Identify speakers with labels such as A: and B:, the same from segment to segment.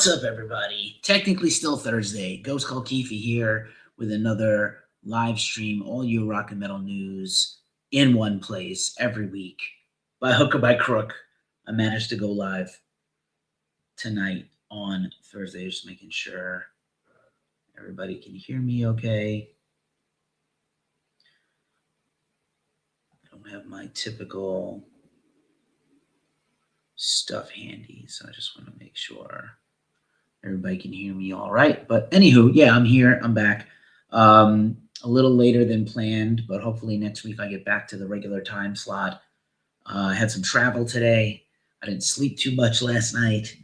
A: What's up, everybody? Technically still Thursday. Ghost Call Keefe here with another live stream, all your rock and metal news in one place every week. By hook or by crook, I managed to go live tonight on Thursday, just making sure everybody can hear me okay. I don't have my typical stuff handy, so I just want to make sure everybody can hear me all right. But anywho, yeah, I'm here. I'm back. A little later than planned, but hopefully next week I get back to the regular time slot. I had some travel today. I didn't sleep too much last night.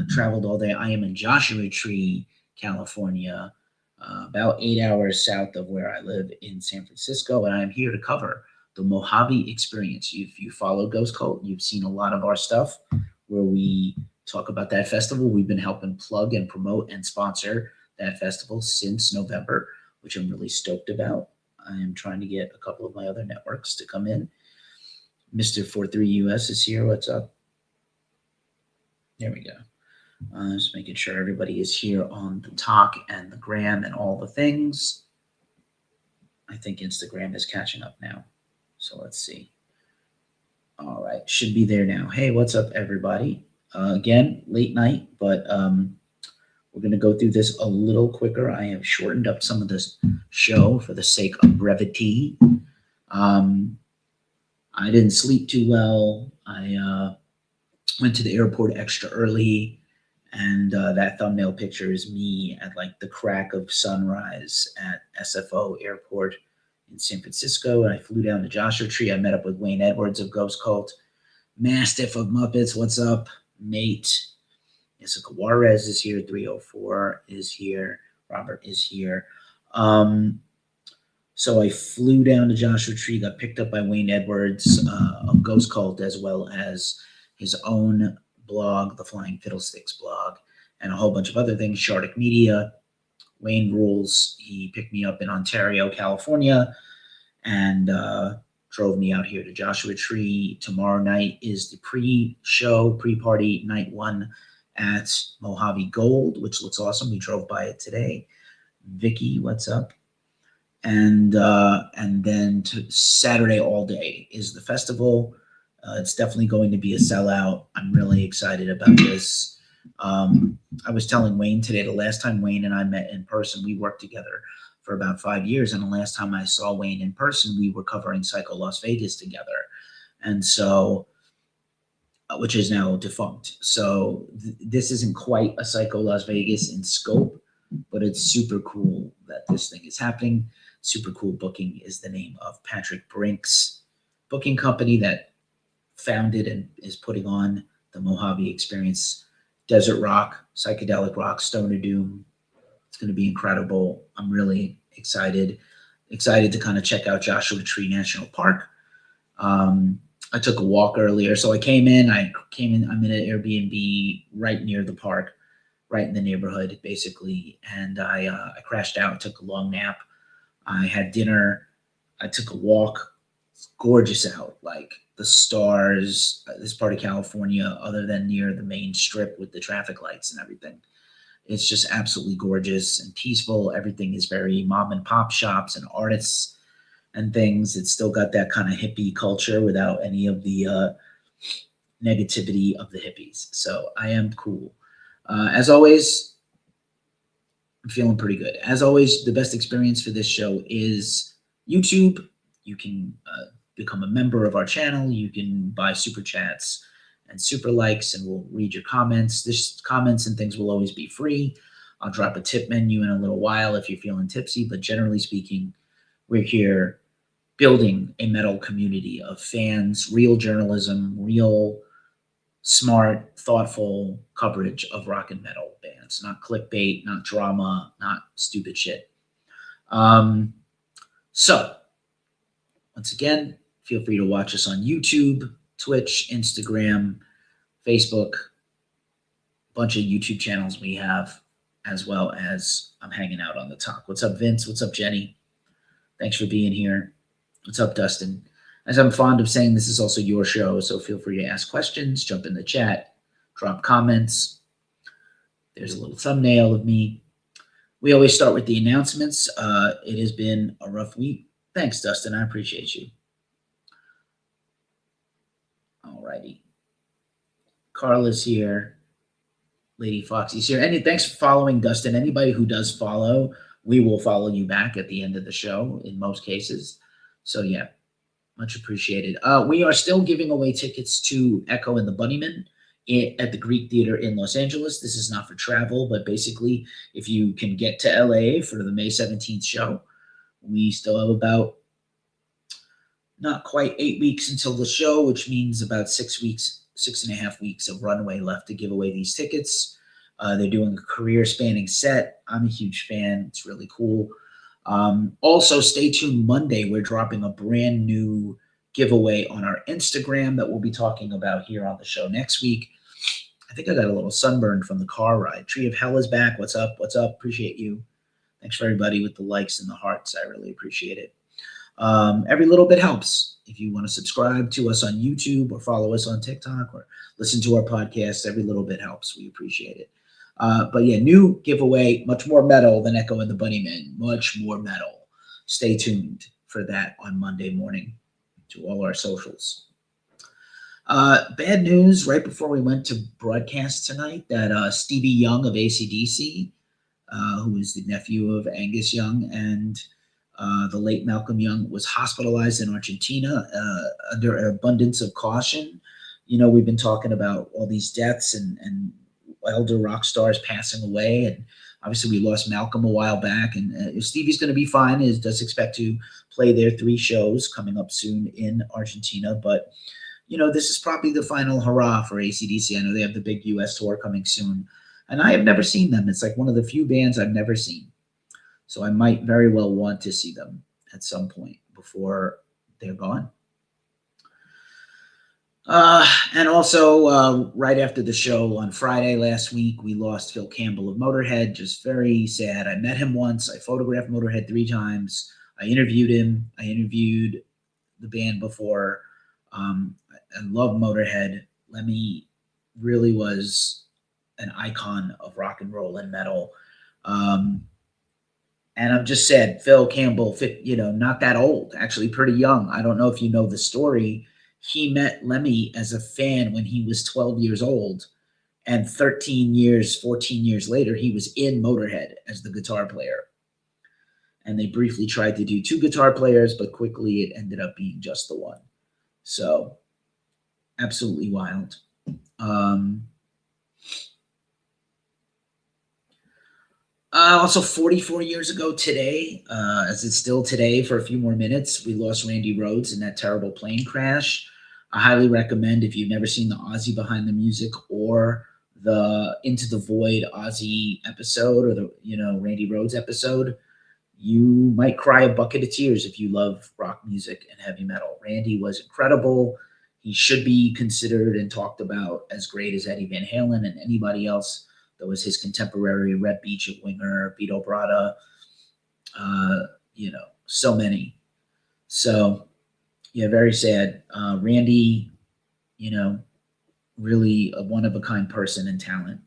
A: Traveled all day. I am in Joshua Tree, California, about 8 hours south of where I live in San Francisco, and I'm here to cover the Mojave experience. If you follow Ghost Cult, you've seen a lot of our stuff where we talk about that festival. We've been helping plug and promote and sponsor that festival since November, which I'm really stoked about. I am trying to get a couple of my other networks to come in. Mr. 43 US is here. What's up? There we go. Just making sure everybody is here on the talk and the gram and all the things. I think Instagram is catching up now. So let's see. All right, should be there now. Hey, what's up, everybody? Again, late night, but we're going to go through this a little quicker. I have shortened up some of this show for the sake of brevity. I didn't sleep too well. I went to the airport extra early, and that thumbnail picture is me at like the crack of sunrise at SFO Airport in San Francisco, and I flew down to Joshua Tree. I met up with Wayne Edwards of Ghost Cult, Mastiff of Muppets. What's up, mate? Jessica Juarez is here. 304 is here. Robert is here. So I flew down to Joshua Tree, got picked up by Wayne Edwards of Ghost Cult, as well as his own blog, the Flying Fiddlesticks blog, and a whole bunch of other things, Shardik Media. Wayne rules. He picked me up in Ontario, California, and drove me out here to Joshua Tree. Tomorrow night is the pre-show, pre-party, night one at Mojave Gold, which looks awesome. We drove by it today. Vicky, what's up? And then Saturday all day is the festival. It's definitely going to be a sellout. I'm really excited about this. I was telling Wayne today, the last time Wayne and I met in person, we worked together for about 5 years. And the last time I saw Wayne in person, we were covering Psycho Las Vegas together. And so, which is now defunct. So this isn't quite a Psycho Las Vegas in scope, but it's super cool that this thing is happening. Super Cool Booking is the name of Patrick Brink's booking company that founded and is putting on the Mojave experience. Desert rock, psychedelic rock, stoner doom. It's going to be incredible. I'm really excited to kind of check out Joshua Tree National Park. I took a walk earlier, so I came in. I'm in an Airbnb right near the park, right in the neighborhood, basically. And I crashed out, took a long nap. I had dinner. I took a walk. It's gorgeous out, like the stars. This part of California, other than near the main strip with the traffic lights and everything, it's just absolutely gorgeous and peaceful. Everything is very mom and pop shops and artists and things. It's still got that kind of hippie culture without any of the negativity of the hippies. So I am cool. As always, I'm feeling pretty good. As always, the best experience for this show is YouTube. You can become a member of our channel. You can buy super chats and super likes, and we'll read your comments. This comments and things will always be free. I'll drop a tip menu in a little while if you're feeling tipsy, but generally speaking, we're here building a metal community of fans, real journalism, real smart, thoughtful coverage of rock and metal bands, not clickbait, not drama, not stupid shit. So once again, feel free to watch us on YouTube, Twitch, Instagram, Facebook, a bunch of YouTube channels we have, as well as I'm hanging out on the talk. What's up, Vince? What's up, Jenny? Thanks for being here. What's up, Dustin? As I'm fond of saying, this is also your show, so feel free to ask questions, jump in the chat, drop comments. There's a little thumbnail of me. We always start with the announcements. It has been a rough week. Thanks, Dustin. I appreciate you. All righty. Carla's here. Lady Foxy's here. Thanks for following, Dustin. Anybody who does follow, we will follow you back at the end of the show in most cases. So, yeah, much appreciated. We are still giving away tickets to Echo and the Bunnymen at the Greek Theater in Los Angeles. This is not for travel, but basically, if you can get to LA for the May 17th show, we still have about not quite 8 weeks until the show, which means about 6 weeks, 6.5 weeks of runway left to give away these tickets. They're doing a career-spanning set. I'm a huge fan. It's really cool. Also, stay tuned Monday. We're dropping a brand new giveaway on our Instagram that we'll be talking about here on the show next week. I think I got a little sunburn from the car ride. Tree of Hell is back. What's up? What's up? Appreciate you. Thanks for everybody with the likes and the hearts. I really appreciate it. Every little bit helps. If you want to subscribe to us on YouTube or follow us on TikTok or listen to our podcast, every little bit helps. We appreciate it. But yeah, new giveaway, much more metal than Echo and the Bunnymen. Much more metal. Stay tuned for that on Monday morning to all our socials. Bad news right before we went to broadcast tonight that Stevie Young of AC/DC, who is the nephew of Angus Young and the late Malcolm Young, was hospitalized in Argentina under an abundance of caution. You know, we've been talking about all these deaths and elder rock stars passing away, and obviously we lost Malcolm a while back, and Stevie's going to be fine. He does expect to play their 3 shows coming up soon in Argentina, but you know, this is probably the final hurrah for AC/DC. I know they have the big US tour coming soon, and I have never seen them. It's like one of the few bands I've never seen, so I might very well want to see them at some point before they're gone. And also, right after the show on Friday last week, we lost Phil Campbell of Motorhead. Just very sad. I met him once. I photographed Motorhead 3 times. I interviewed him. I interviewed the band before. I love Motorhead. Lemmy really was an icon of rock and roll and metal. And I'm just sad. Phil Campbell, not that old, actually pretty young. I don't know if you know the story. He met Lemmy as a fan when he was 12 years old, and 14 years later, he was in Motorhead as the guitar player. And they briefly tried to do 2 guitar players, but quickly it ended up being just the one. So, absolutely wild. Also, 44 years ago today, as it's still today for a few more minutes, we lost Randy Rhoads in that terrible plane crash. I highly recommend, if you've never seen the Ozzy Behind the Music or the Into the Void Ozzy episode or the Randy Rhoads episode, you might cry a bucket of tears if you love rock music and heavy metal. Randy was incredible. He should be considered and talked about as great as Eddie Van Halen and anybody else that was his contemporary. Rhett Beach at Winger, Vito Bratta, so many. So, yeah, very sad. Randy, really a one-of-a-kind person and talent.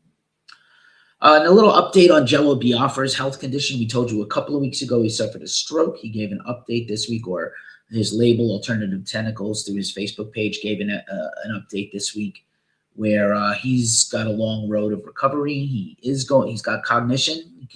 A: And a little update on Jello Biafra's health condition. We told you a couple of weeks ago he suffered a stroke. He gave an update this week, or his label, Alternative Tentacles, through his Facebook page, gave an update this week where he's got a long road of recovery. He's got cognition.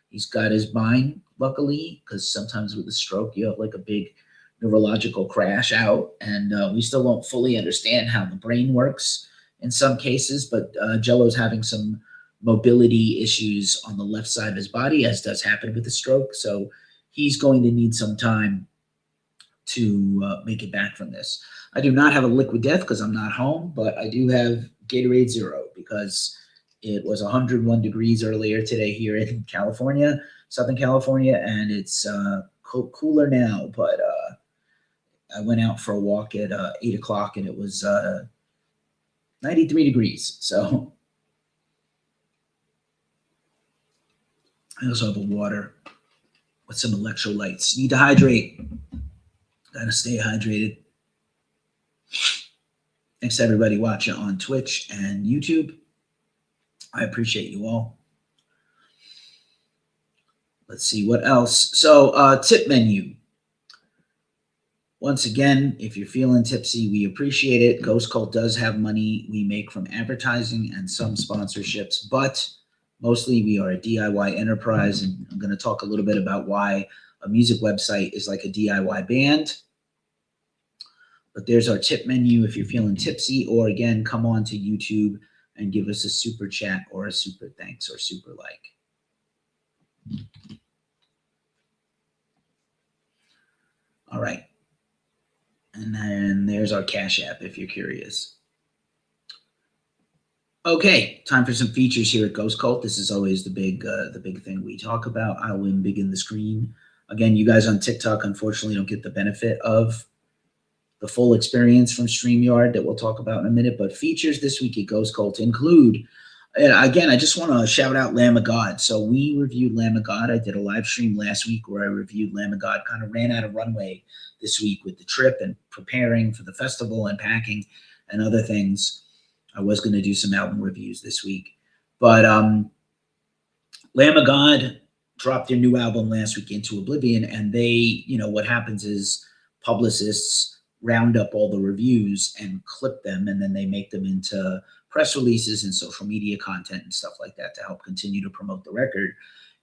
A: He's got his mind, luckily, because sometimes with a stroke, you have like a big neurological crash out, and we still don't fully understand how the brain works in some cases, but Jello's having some mobility issues on the left side of his body, as does happen with a stroke, so he's going to need some time to make it back from this. I do not have a liquid death because I'm not home, but I do have Gatorade Zero because it was 101 degrees earlier today here in California, Southern California, and it's cooler now, but I went out for a walk at 8 o'clock and it was 93 degrees. So I also have a water with some electrolytes. Need to hydrate. Gotta stay hydrated. Thanks to everybody watching on Twitch and YouTube. I appreciate you all. Let's see what else. So, tip menu. Once again, if you're feeling tipsy, we appreciate it. Ghost Cult does have money we make from advertising and some sponsorships, but mostly we are a DIY enterprise. And I'm going to talk a little bit about why a music website is like a DIY band. But there's our tip menu if you're feeling tipsy, or again, come on to YouTube and give us a super chat or a super thanks or super like. All right. And then there's our Cash App if you're curious. Okay, time for some features here at Ghost Cult. This is always the big thing we talk about. I'll win big in the screen. Again, you guys on TikTok unfortunately don't get the benefit of the full experience from StreamYard that we'll talk about in a minute. But features this week at Ghost Cult include, and again, I just want to shout out Lamb of God. So we reviewed Lamb of God. I did a live stream last week where I reviewed Lamb of God. Kind of ran out of runway this week with the trip and preparing for the festival and packing and other things. I was going to do some album reviews this week. But Lamb of God dropped their new album last week, Into Oblivion, and they, what happens is publicists round up all the reviews and clip them, and then they make them into press releases and social media content and stuff like that to help continue to promote the record.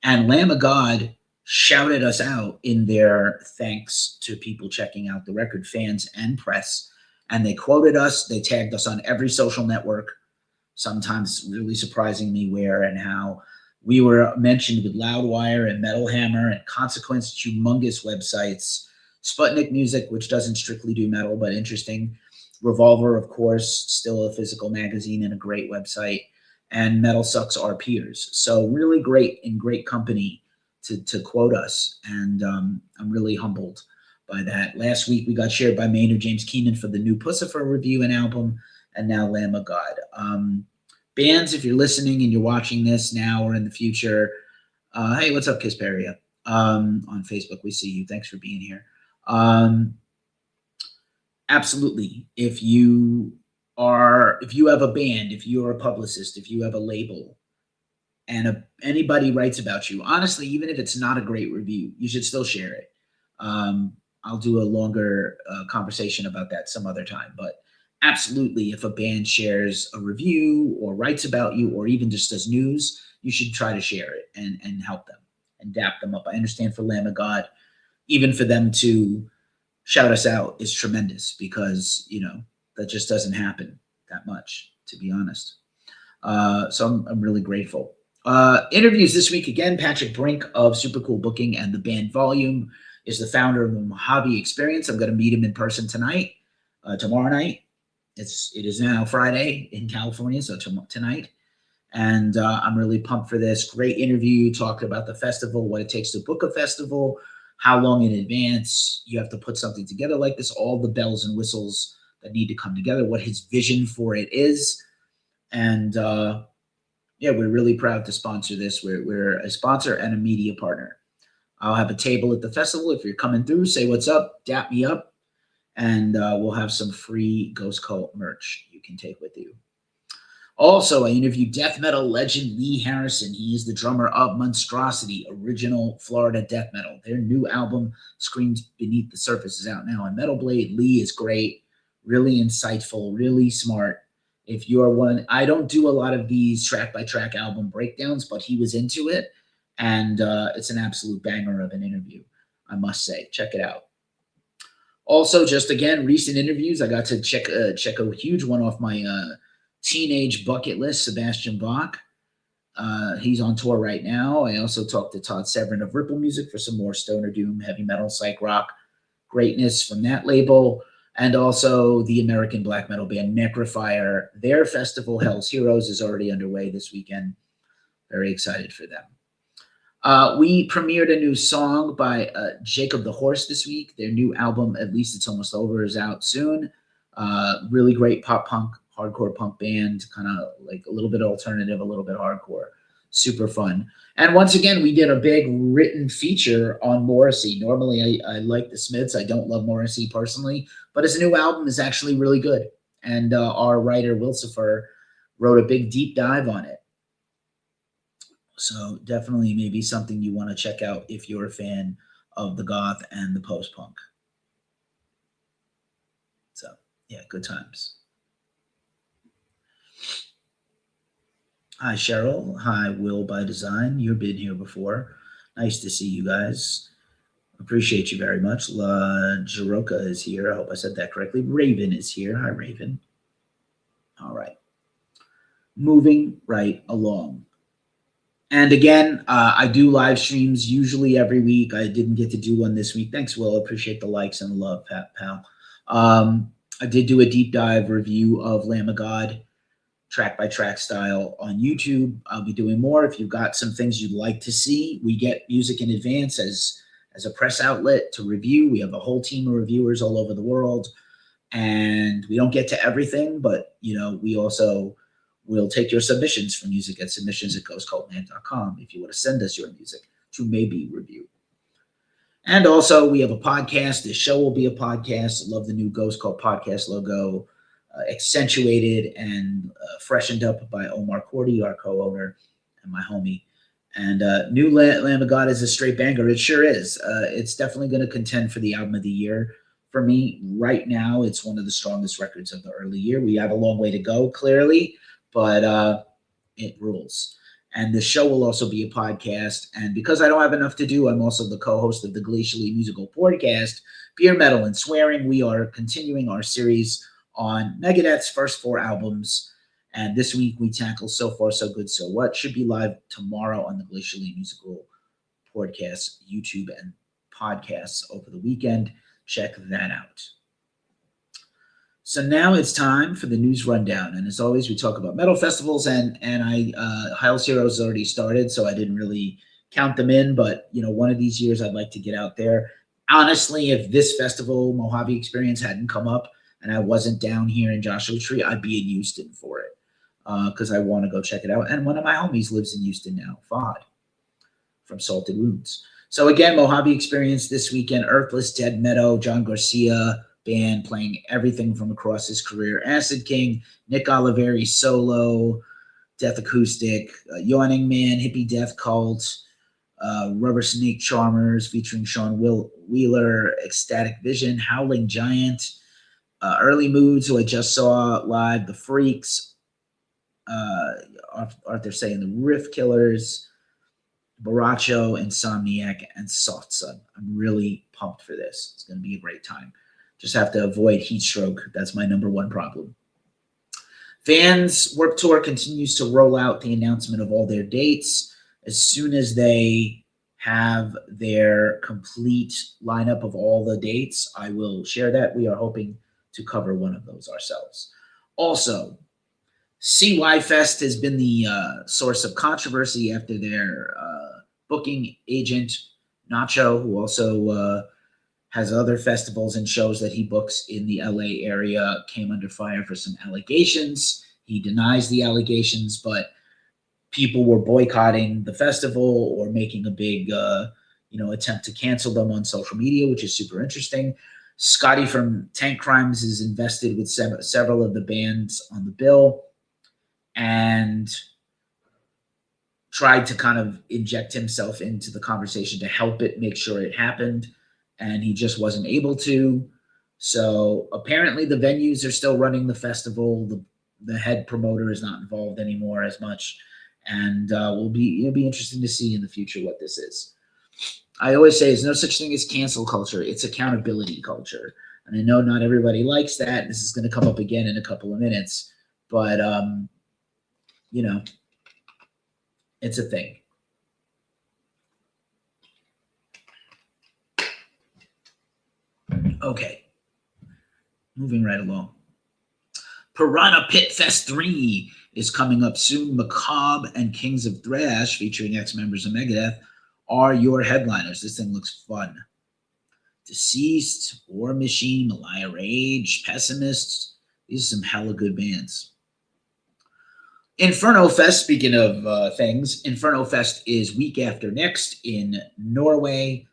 A: And Lamb of God shouted us out in their thanks to people checking out the record, fans and press. And they quoted us. They tagged us on every social network, sometimes really surprising me where and how. We were mentioned with Loudwire and Metal Hammer and Consequence, humongous websites. Sputnik Music, which doesn't strictly do metal, but interesting. Revolver, of course, still a physical magazine and a great website. And Metal Sucks Our Peers. So really great in great company to quote us. And I'm really humbled by that. Last week, we got shared by Maynard James Keenan for the new Pussifer review and album, and now Lamb of God. Bands, if you're listening and you're watching this now or in the future, hey, what's up, Kisperia? On Facebook, we see you. Thanks for being here. Absolutely. If you have a band, if you're a publicist, if you have a label, and anybody writes about you, honestly, even if it's not a great review, you should still share it. I'll do a longer conversation about that some other time, but absolutely, if a band shares a review or writes about you or even just does news, you should try to share it and help them and dap them up. I understand for Lamb of God, even for them to shout us out is tremendous because, that just doesn't happen that much, to be honest. So I'm really grateful. Interviews this week, again, Patrick Brink of Super Cool Booking and the band Volume is the founder of the Mojave Experience. I'm going to meet him in person tomorrow night. It is now Friday in California, so tonight. And I'm really pumped for this. Great interview. Talked about the festival, what it takes to book a festival, how long in advance you have to put something together like this, all the bells and whistles that need to come together, what his vision for it is. And we're really proud to sponsor this. We're a sponsor and a media partner. I'll have a table at the festival. If you're coming through, say what's up, dap me up, and we'll have some free Ghost Cult merch you can take with you. Also, I interviewed death metal legend Lee Harrison. He is the drummer of Monstrosity, original Florida death metal. Their new album, Screams Beneath the Surface, is out now on Metal Blade. Lee is great, really insightful, really smart. If you're one, I don't do a lot of these track-by-track album breakdowns, but he was into it, and it's an absolute banger of an interview, I must say. Check it out. Also, just again, recent interviews. I got to check a huge one off my teenage bucket list, Sebastian Bach. He's on tour right now. I also talked to Todd Severin of Ripple Music for some more stoner doom, heavy metal, psych rock greatness from that label. And also the American black metal band Necrophire. Their festival, Hell's Heroes, is already underway this weekend. Very excited for them. We premiered a new song by Jacob the Horse this week. Their new album, At Least It's Almost Over, is out soon. Really great pop punk, hardcore punk band, kind of like a little bit alternative, a little bit hardcore. Super fun. And once again, we did a big written feature on Morrissey. Normally, I like the Smiths. I don't love Morrissey personally, but his new album is actually really good. And our writer, Wilsifer, wrote a big deep dive on it. So definitely maybe something you want to check out if you're a fan of the goth and the post-punk. So yeah, good times. Hi Cheryl. Hi Will by Design. You've been here before. Nice to see you guys. Appreciate you very much. La Jaroka is here. I hope I said that correctly. Raven is here. Hi Raven. All right. Moving right along. And again, I do live streams usually every week. I didn't get to do one this week. Thanks, Will. Appreciate the likes and the love, pal. I did do a deep dive review of Lamb of God, track by track style on YouTube. I'll be doing more. If you've got some things you'd like to see, we get music in advance as a press outlet to review. We have a whole team of reviewers all over the world, and we don't get to everything, but we also will take your submissions for music at submissions@ghostcultland.com if you want to send us your music to maybe review. And also, we have a podcast. This show will be a podcast. I love the new Ghost Cult podcast logo, accentuated and freshened up by Omar Cordy, our co-owner and my homie. And new Lamb of God is a straight banger. It sure is. It's definitely going to contend for the album of the year. For me, right now, it's one of the strongest records of the early year. We have a long way to go, clearly, but it rules. And the show will also be a podcast. And because I don't have enough to do, I'm also the co-host of the Glacially Musical podcast, Beer, Metal, and Swearing. We are continuing our series on Megadeth's first 4 albums. And this week we tackle So Far, So Good, So What. Should be live tomorrow on the Glacially Musical podcast, YouTube, and podcasts over the weekend. Check that out. So now it's time for the news rundown. And as always, we talk about metal festivals, and Heil Heroes already started, so I didn't really count them in, but one of these years I'd like to get out there. Honestly, if this festival, Mojave Experience, hadn't come up and I wasn't down here in Joshua Tree, I'd be in Houston for it because I want to go check it out. And one of my homies lives in Houston now, Fod, from Salted Wounds. So again, Mojave Experience this weekend, Earthless, Dead Meadow, John Garcia band playing everything from across his career. Acid King, Nick Oliveri solo, Death Acoustic, Yawning Man, Hippie Death Cult, Rubber Snake Charmers featuring Sean Wheeler, Ecstatic Vision, Howling Giant, Early Moods, who I just saw live, The Freaks, Arthur saying the Riff Killers, Baracho, Insomniac, and Soft Sun. I'm really pumped for this. It's going to be a great time. Just have to avoid heat stroke. That's my number one problem. Vans Warped Tour continues to roll out the announcement of all their dates. As soon as they have their complete lineup of all the dates, I will share that. We are hoping to cover one of those ourselves. Also, CY Fest has been the source of controversy after their booking agent, Nacho, who also has other festivals and shows that he books in the LA area, came under fire for some allegations. He denies the allegations, but people were boycotting the festival or making a big attempt to cancel them on social media, which is super interesting. Scotty from Tank Crimes is invested with several of the bands on the bill and tried to kind of inject himself into the conversation to help it, make sure it happened, and he just wasn't able to. So apparently the venues are still running the festival. The head promoter is not involved anymore as much, and it'll be interesting to see in the future what this is. I always say there's no such thing as cancel culture. It's accountability culture. And I know not everybody likes that. This is going to come up again in a couple of minutes, but it's a thing. Okay, moving right along. Piranha Pit Fest 3 is coming up soon. Macabre and Kings of Thrash, featuring ex-members of Megadeth, are your headliners. This thing looks fun. Deceased, War Machine, Malaya Rage, Pessimists. These are some hella good bands. Inferno Fest, speaking of things, Inferno Fest is week after next in Norway.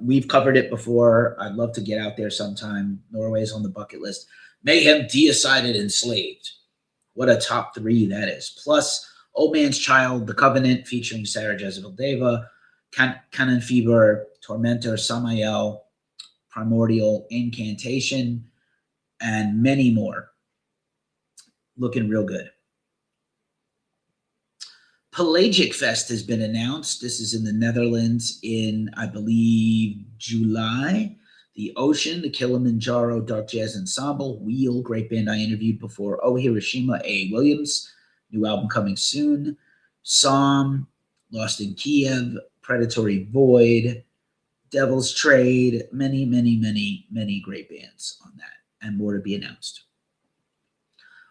A: We've covered it before. I'd love to get out there sometime. Norway's on the bucket list. Mayhem, Deicide, Enslaved. What a top 3 that is. Plus Old Man's Child, The Covenant, featuring Sarah Jezebel Deva, Canon Fever, Tormentor, Samael, Primordial, Incantation, and many more. Looking real good. Pelagic Fest has been announced. This is in the Netherlands in, I believe, July. The Ocean, the Kilimanjaro Dark Jazz Ensemble, Wheel, great band I interviewed before. Oh Hiroshima, A. Williams, new album coming soon. Psalm, Lost in Kiev, Predatory Void, Devil's Trade, many, many, many, many great bands on that, and more to be announced.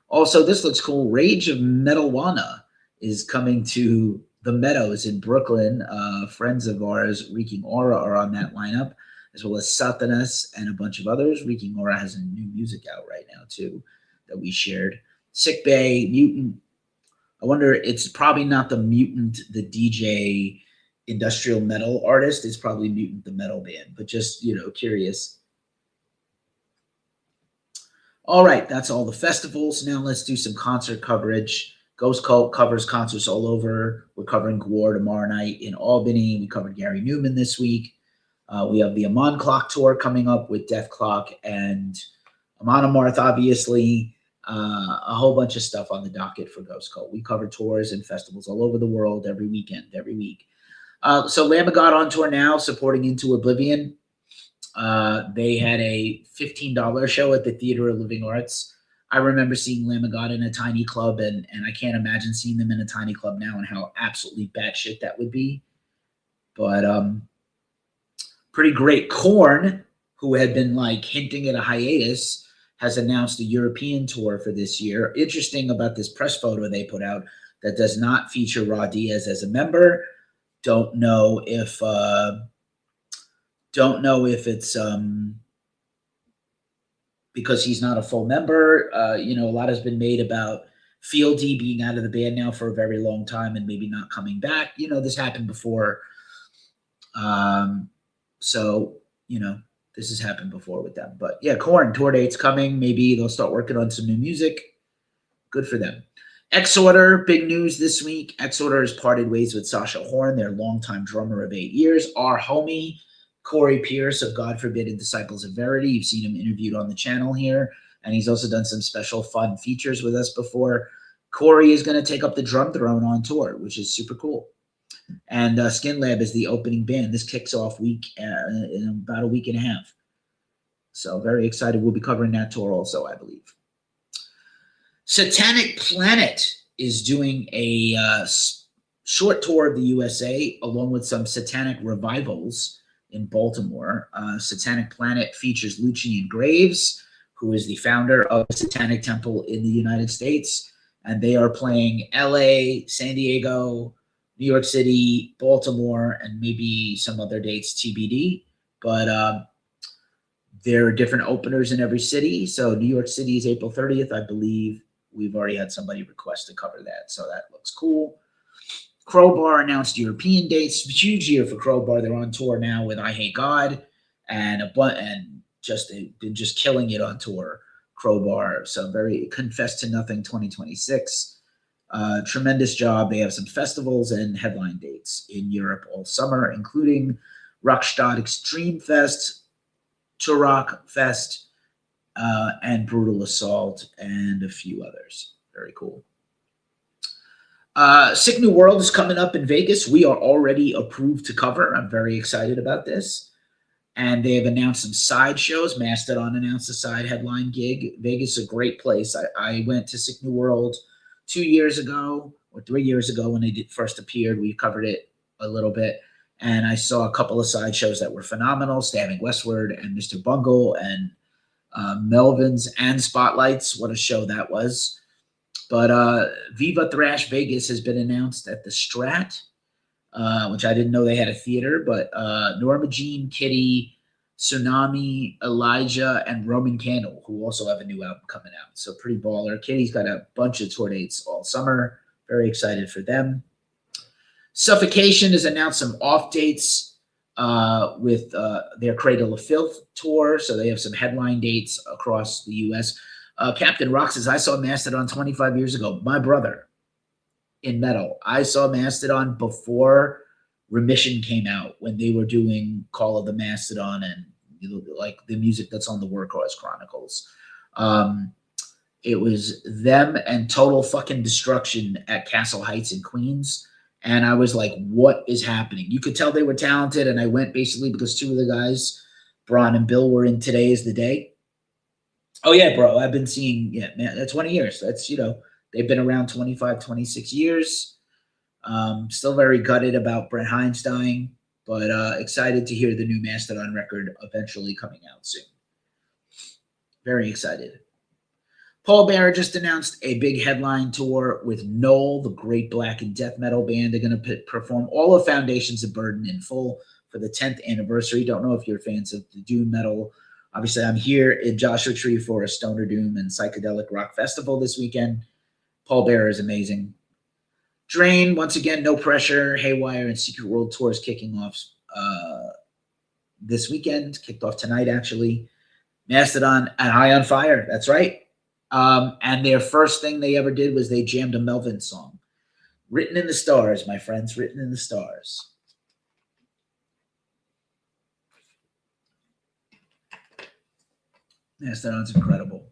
A: Also, this looks cool. Rage of Metalwana is coming to the Meadows in Brooklyn. Friends of ours, Reeking Aura, are on that lineup, as well as Satanas and a bunch of others. Reeking Aura has a new music out right now, too, that we shared. Sick Bay, Mutant. I wonder, it's probably not the Mutant, the DJ industrial metal artist. It's probably Mutant, the metal band, but just, curious. All right, that's all the festivals. Now let's do some concert coverage. Ghost Cult covers concerts all over. We're covering Gwar tomorrow night in Albany. We covered Gary Newman this week. We have the Amon Clock tour coming up with Death Clock and Amon Amarth, obviously. A whole bunch of stuff on the docket for Ghost Cult. We cover tours and festivals all over the world every weekend, every week. So Lamb of God on tour now, supporting Into Oblivion. They had a $15 show at the Theater of Living Arts. I remember seeing Lamb of God in a tiny club, and I can't imagine seeing them in a tiny club now and how absolutely batshit that would be. But pretty great. Korn, who had been hinting at a hiatus, has announced a European tour for this year. Interesting about this press photo they put out that does not feature Raw Diaz as a member. Don't know if it's because he's not a full member. A lot has been made about Fieldy being out of the band now for a very long time and maybe not coming back. This happened before. This has happened before with them. But yeah, Korn tour dates coming. Maybe they'll start working on some new music. Good for them. Exorder, big news this week. Exorder has parted ways with Sasha Horn, their longtime drummer of 8 years. Our homie, Corey Pierce of God Forbidden Disciples of Verity. You've seen him interviewed on the channel here, and he's also done some special fun features with us before. Corey is going to take up the drum throne on tour, which is super cool. And Skin Lab is the opening band. This kicks off in about a week and a half. So very excited. We'll be covering that tour also, I believe. Satanic Planet is doing a short tour of the USA along with some satanic revivals in Baltimore. Satanic Planet features Lucian Graves, who is the founder of the Satanic Temple in the United States. And they are playing LA, San Diego, New York City, Baltimore, and maybe some other dates TBD. But there are different openers in every city. So New York City is April 30th, I believe. We've already had somebody request to cover that, so that looks cool. Crowbar announced European dates. Huge year for Crowbar. They're on tour now with I Hate God, and they've been just killing it on tour. Crowbar, so very Confess to Nothing 2026. Tremendous job. They have some festivals and headline dates in Europe all summer, including Rockstadt Extreme Fest, Turok Fest, and Brutal Assault, and a few others. Very cool. Sick New World is coming up in Vegas. We are already approved to cover. I'm very excited about this. And they have announced some side shows. Mastodon announced a side headline gig. Vegas is a great place. I went to Sick New World 2 years ago or 3 years ago when they first appeared. We covered it a little bit. And I saw a couple of side shows that were phenomenal. Stabbing Westward and Mr. Bungle and Melvins and Spotlights. What a show that was. But Viva Thrash Vegas has been announced at the Strat, which I didn't know they had a theater. But Norma Jean, Kitty, Tsunami, Elijah, and Roman Candle, who also have a new album coming out. So pretty baller. Kitty's got a bunch of tour dates all summer. Very excited for them. Suffocation has announced some off dates with their Cradle of Filth tour. So they have some headline dates across the U.S. Captain Rock says, I saw Mastodon 25 years ago. My brother. in metal. I saw Mastodon before Remission came out, when they were doing Call of the Mastodon and like the music that's on the Workhorse Chronicles. It was them and Total Fucking Destruction at Castle Heights in Queens. And I was like, what is happening? You could tell they were talented. And I went basically because two of the guys, Braun and Bill, were in Today Is the Day. Oh, yeah, bro. I've been seeing, yeah, man, that's 20 years. That's, they've been around 25, 26 years. Still very gutted about Brett Hines dying, but excited to hear the new Mastodon record eventually coming out soon. Very excited. Paul Bearer just announced a big headline tour with Knoll, the great black and death metal band. They're going to perform all of Foundations of Burden in full for the 10th anniversary. Don't know if you're fans of the doom metal. Obviously, I'm here in Joshua Tree for a Stoner Doom and Psychedelic Rock Festival this weekend. Paul Bearer is amazing. Drain, once again, No Pressure, Haywire, and Secret World tours kicking off this weekend. Kicked off tonight, actually. Mastodon and High on Fire. That's right. And their first thing they ever did was they jammed a Melvin song. Written in the stars, my friends. Written in the stars. Mastodon's incredible.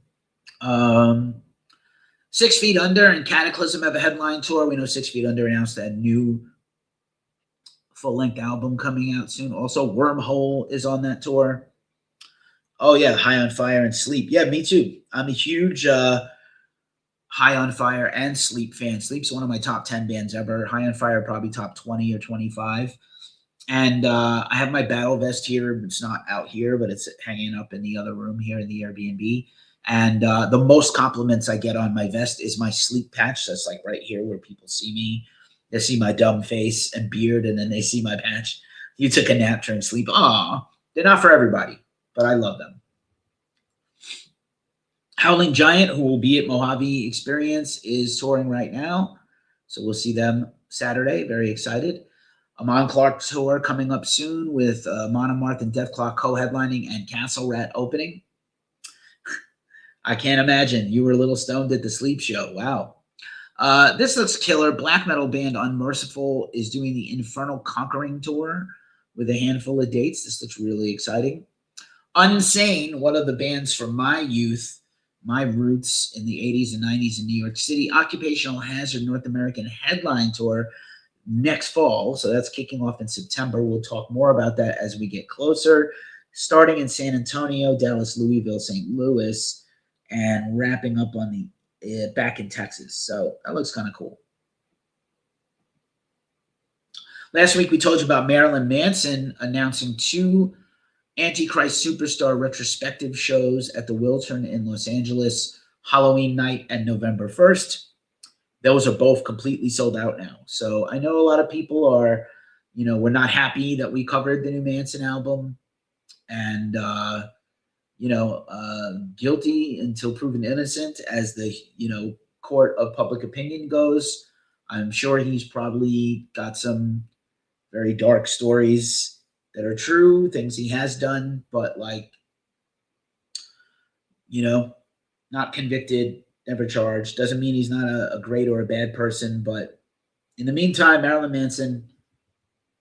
A: 6 Feet Under and Cataclysm have a headline tour. We know 6 Feet Under announced a new full-length album coming out soon. Also, Wormhole is on that tour. Oh, yeah, High on Fire and Sleep. Yeah, me too. I'm a huge High on Fire and Sleep fan. Sleep's one of my top 10 bands ever. High on Fire probably top 20 or 25. And I have my battle vest here. It's not out here, but it's hanging up in the other room here in the Airbnb. And the most compliments I get on my vest is my sleep patch. That's like right here where people see me. They see my dumb face and beard, and then they see my patch. You took a nap during sleep. Aw, they're not for everybody, but I love them. Howling Giant, who will be at Mojave Experience, is touring right now. So we'll see them Saturday. Very excited. Amon Clark tour coming up soon with Monomarth and Deathclaw co-headlining and Castle Rat opening. I can't imagine. You were a little stoned at the Sleep show. Wow. This looks killer. Black metal band Unmerciful is doing the Infernal Conquering tour with a handful of dates. This looks really exciting. Unsane, one of the bands from my youth, my roots in the 80s and 90s in New York City. Occupational Hazard North American headline tour next fall. So that's kicking off in September. We'll talk more about that as we get closer. Starting in San Antonio, Dallas, Louisville, St. Louis, and wrapping up on the back in Texas. So that looks kind of cool. Last week we told you about Marilyn Manson announcing 2 Antichrist Superstar retrospective shows at the Wiltern in Los Angeles, Halloween night and November 1st. Those are both completely sold out now. So I know a lot of people are, we're not happy that we covered the new Manson album, and guilty until proven innocent, as the, court of public opinion goes. I'm sure he's probably got some very dark stories that are true, things he has done, but not convicted, never charged. Doesn't mean he's not a great or a bad person, but in the meantime, Marilyn Manson,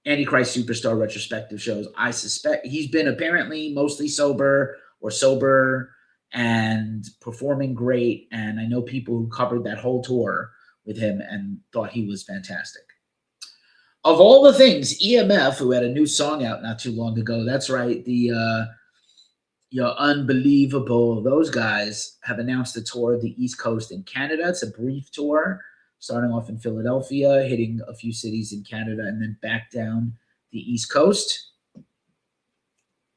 A: Antichrist Superstar retrospective shows. I suspect he's been apparently mostly sober and performing great. And I know people who covered that whole tour with him and thought he was fantastic. Of all the things, EMF, who had a new song out not too long ago, that's right, the Unbelievable, those guys have announced a tour of the East Coast in Canada. It's a brief tour, starting off in Philadelphia, hitting a few cities in Canada, and then back down the East Coast.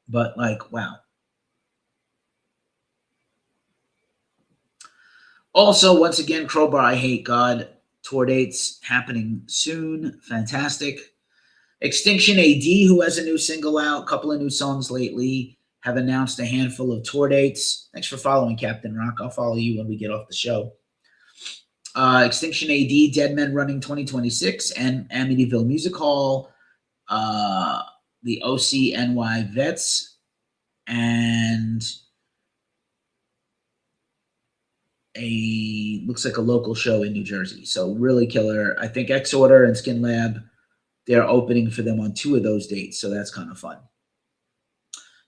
A: But wow. Also, once again, Crowbar, I Hate God tour dates happening soon. Fantastic. Extinction AD, who has a new single out, a couple of new songs lately, have announced a handful of tour dates. Thanks for following, Captain Rock. I'll follow you when we get off the show. Extinction AD, Dead Men Running 2026, and Amityville Music Hall, the OCNY Vets, and looks like a local show in New Jersey. So really killer. I think X Order and Skin Lab, they're opening for them on 2 of those dates. So that's kind of fun.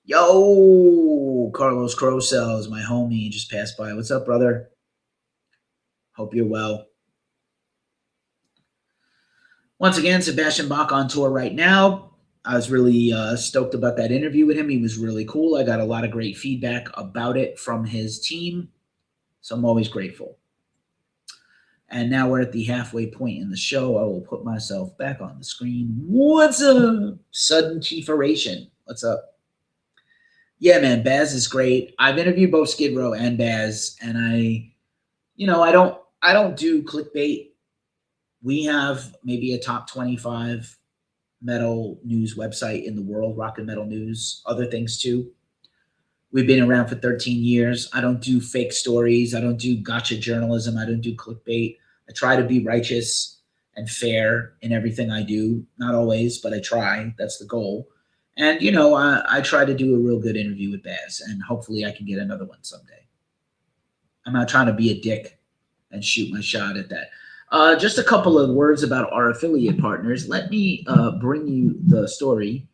A: Yo, Carlos Crowcells, my homie, just passed by. What's up, brother? Hope you're well. Once again, Sebastian Bach on tour right now. I was really stoked about that interview with him. He was really cool. I got a lot of great feedback about it from his team. So I'm always grateful. And now we're at the halfway point in the show. I will put myself back on the screen. What's up? Sudden Kieferation. What's up? Yeah, man, Baz is great. I've interviewed both Skid Row and Baz, and I don't do clickbait. We have maybe a top 25 metal news website in the world, rock and metal news, other things too. We've been around for 13 years. I don't do fake stories. I don't do gotcha journalism. I don't do clickbait. I try to be righteous and fair in everything I do. Not always, but I try. That's the goal. And, I try to do a real good interview with Baz, and hopefully I can get another one someday. I'm not trying to be a dick and shoot my shot at that. Just a couple of words about our affiliate partners. Let me bring you the story.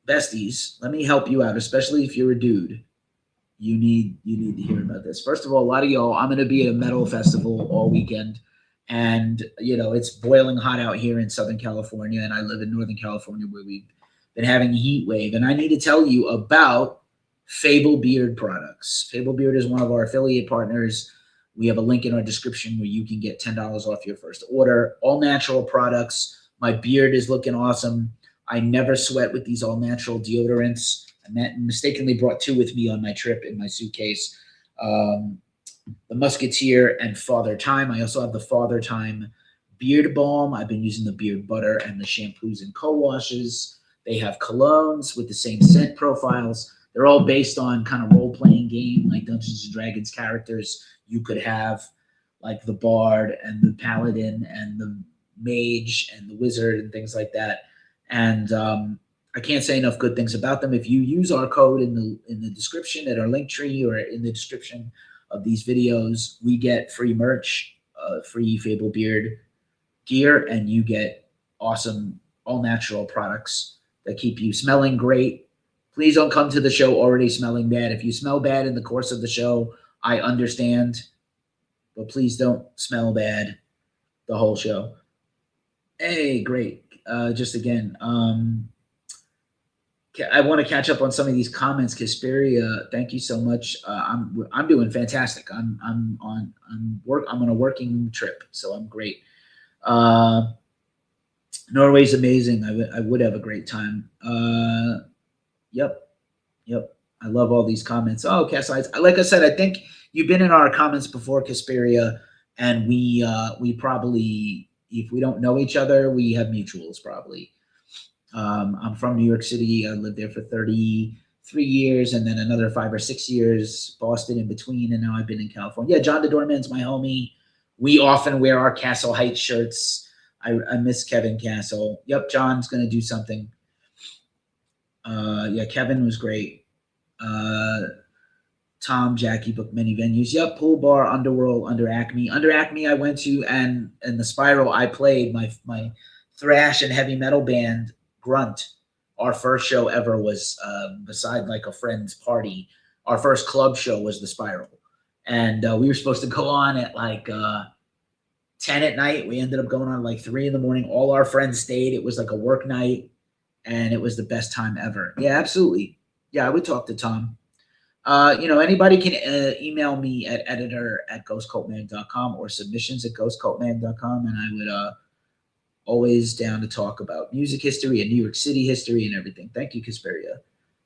A: Besties, let me help you out, especially if you're a dude. You need to hear about this. First of all, a lot of y'all, I'm going to be at a metal festival all weekend. And, it's boiling hot out here in Southern California. And I live in Northern California where we've been having a heat wave. And I need to tell you about Fable Beard products. Fable Beard is one of our affiliate partners. We have a link in our description where you can get $10 off your first order. All natural products. My beard is looking awesome. I never sweat with these all natural deodorants. I mistakenly brought 2 with me on my trip in my suitcase. The Musketeer and Father Time. I also have the Father Time beard balm. I've been using the beard butter and the shampoos and co-washes. They have colognes with the same scent profiles. They're all based on kind of role-playing game, like Dungeons & Dragons characters you could have, like the Bard and the Paladin and the Mage and the Wizard and things like that. And I can't say enough good things about them. If you use our code in the description at our link tree or in the description of these videos, we get free merch, free Fable Beard gear, and you get awesome all-natural products that keep you smelling great. Please don't come to the show already smelling bad. If you smell bad in the course of the show, I understand, but please don't smell bad the whole show. Hey, great. Just again, I want to catch up on some of these comments. Kisperia, thank you so much. I'm doing fantastic. I'm on a working trip, so I'm great. Norway's amazing. I would have a great time. Yep. I love all these comments. Oh, Cassides. Like I said, I think you've been in our comments before, Kisperia, and we probably, if we don't know each other, we have mutuals probably. I'm from New York City. I lived there for 33 years and then another 5 or 6 years, Boston in between, and now I've been in California. Yeah, John the Doorman's my homie. We often wear our Castle Heights shirts. I miss Kevin Castle. Yep, John's going to do something. Yeah, Kevin was great. Tom, Jackie booked many venues. Yep, Pool Bar, Underworld, Under Acme. Under Acme I went to, and the Spiral I played, my thrash and heavy metal band, Grunt. Our first show ever was, beside like a friend's party, our first club show was the Spiral. And we were supposed to go on at like 10 at night. We ended up going on like 3 in the morning. All our friends stayed. It was like a work night, and it was the best time ever. Yeah, absolutely. Yeah, I would talk to Tom. Anybody can email me at editor@ghostcultmag.com or submissions@ghostcultmag.com, and I would always down to talk about music history and New York City history and everything. Thank you, Kisperia.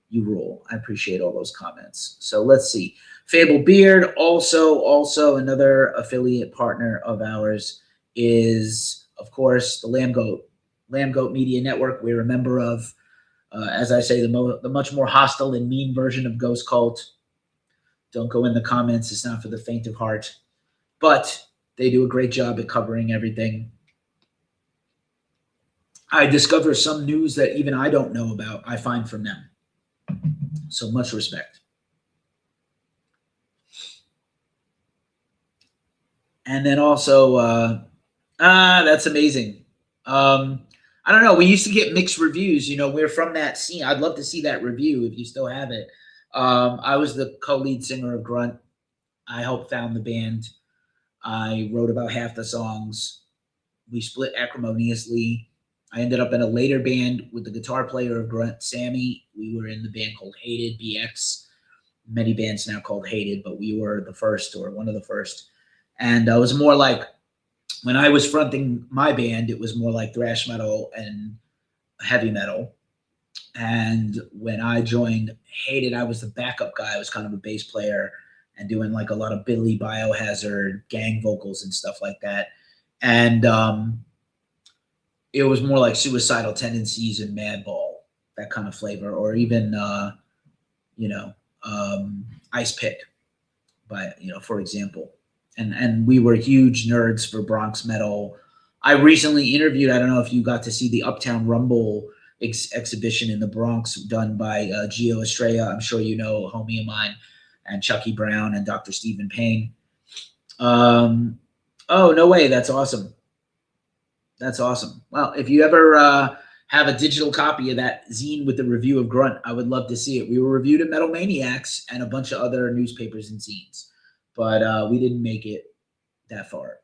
A: You rule. I appreciate all those comments. So let's see. Fable Beard, also another affiliate partner of ours, is, of course, the Lamb Goat Media Network. We're a member of, as I say, the much more hostile and mean version of Ghost Cult. Don't go in the comments. It's not for the faint of heart. But they do a great job at covering everything. I discover some news that even I don't know about, I find from them. So much respect. And then also, that's amazing. I don't know. We used to get mixed reviews. You know, we're from that scene. I'd love to see that review if you still have it. I was the co-lead singer of Grunt. I helped found the band. I wrote about half the songs. We split acrimoniously. I ended up in a later band with the guitar player of Grunt, Sammy. We were in the band called Hated, BX. Many bands now called Hated, but we were the first or one of the first. And it was more like when I was fronting my band, it was more like thrash metal and heavy metal. And when I joined Hated, I was the backup guy. I was kind of a bass player and doing like a lot of Billy Biohazard gang vocals and stuff like that. And it was more like Suicidal Tendencies and Madball, that kind of flavor, or even you know, Ice Pick, by for example. And we were huge nerds for Bronx metal. I recently interviewed. I don't know if you got to see the Uptown Rumble exhibition in the Bronx done by Gio Estrella. I'm sure you know, a homie of mine, and Chucky Brown and Dr. Stephen Payne. Oh, no way. That's awesome. That's awesome. Well, if you ever have a digital copy of that zine with the review of Grunt, I would love to see it. We were reviewed at Metal Maniacs and a bunch of other newspapers and zines, but we didn't make it that far.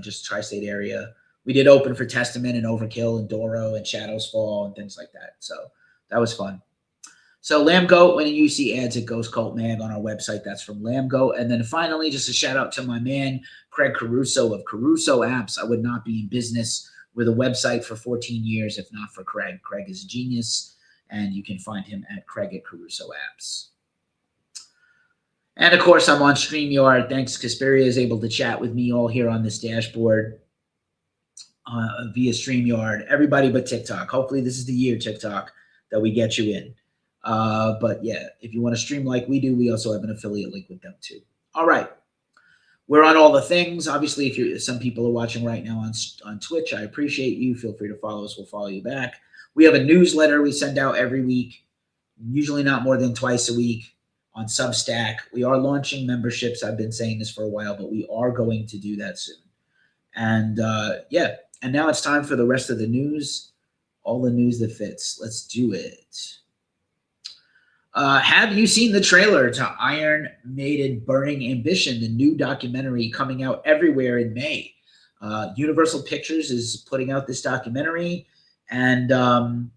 A: Just tri-state area. We did open for Testament and Overkill and Doro and Shadows Fall and things like that. So that was fun. So Lamb Goat, when you see ads at Ghost Cult Mag on our website, that's from Lamb Goat. And then finally, just a shout out to my man, Craig Caruso of Caruso Apps. I would not be in business with a website for 14 years if not for Craig. Craig is a genius, and you can find him at Craig at Caruso Apps. And of course, I'm on StreamYard. Thanks, Casperia is able to chat with me all here on this dashboard via StreamYard. Everybody but TikTok. Hopefully this is the year, TikTok, that we get you in. But yeah, if you want to stream like we do, we also have an affiliate link with them too. All right. We're on all the things. Obviously, if some people are watching right now on Twitch, I appreciate you. Feel free to follow us. We'll follow you back. We have a newsletter we send out every week, usually not more than twice a week, on Substack. We are launching memberships. I've been saying this for a while, but we are going to do that soon. And yeah, and now it's time for the rest of the news, all the news that fits. Let's do it. Have you seen the trailer to Iron Maiden Burning Ambition, the new documentary coming out everywhere in May? Universal Pictures is putting out this documentary, and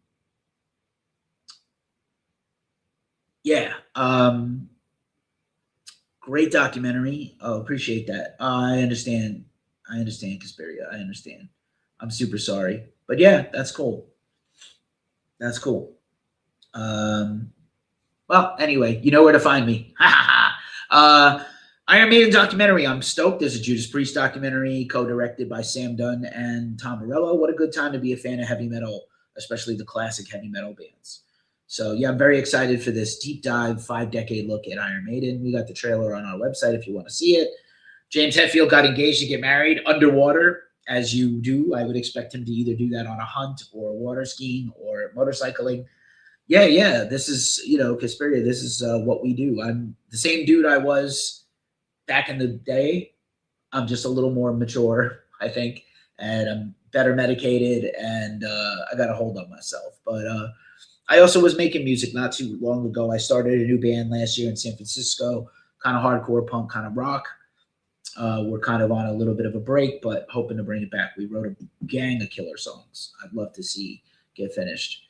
A: yeah, great documentary. Oh, appreciate that. I understand, Casperia. I understand. I'm super sorry, but yeah, that's cool. That's cool. Well, anyway, you know where to find me. Iron Maiden documentary. I'm stoked. There's a Judas Priest documentary co-directed by Sam Dunn and Tom Morello. What a good time to be a fan of heavy metal, especially the classic heavy metal bands. So yeah, I'm very excited for this deep dive 5-decade look at Iron Maiden. We got the trailer on our website if you want to see it. James Hetfield got engaged to get married underwater, as you do. I would expect him to either do that on a hunt or water skiing or motorcycling. Yeah, this is, Casperia, this is what we do. I'm the same dude I was back in the day. I'm just a little more mature, I think, and I'm better medicated, and I got a hold on myself. But I also was making music not too long ago. I started a new band last year in San Francisco, kind of hardcore punk, kind of rock. We're kind of on a little bit of a break, but hoping to bring it back. We wrote a gang of killer songs I'd love to see get finished.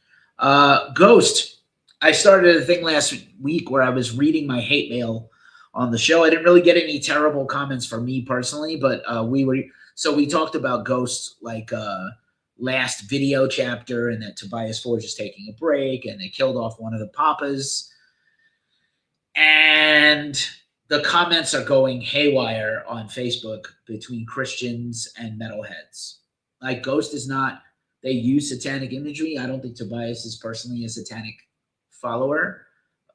A: Ghost. I started a thing last week where I was reading my hate mail on the show. I didn't really get any terrible comments from me personally, but we talked about Ghost like last video chapter, and that Tobias Forge is taking a break, and they killed off one of the papas. And the comments are going haywire on Facebook between Christians and metalheads. Like, Ghost is not, they use satanic imagery. I don't think Tobias is personally a satanic follower,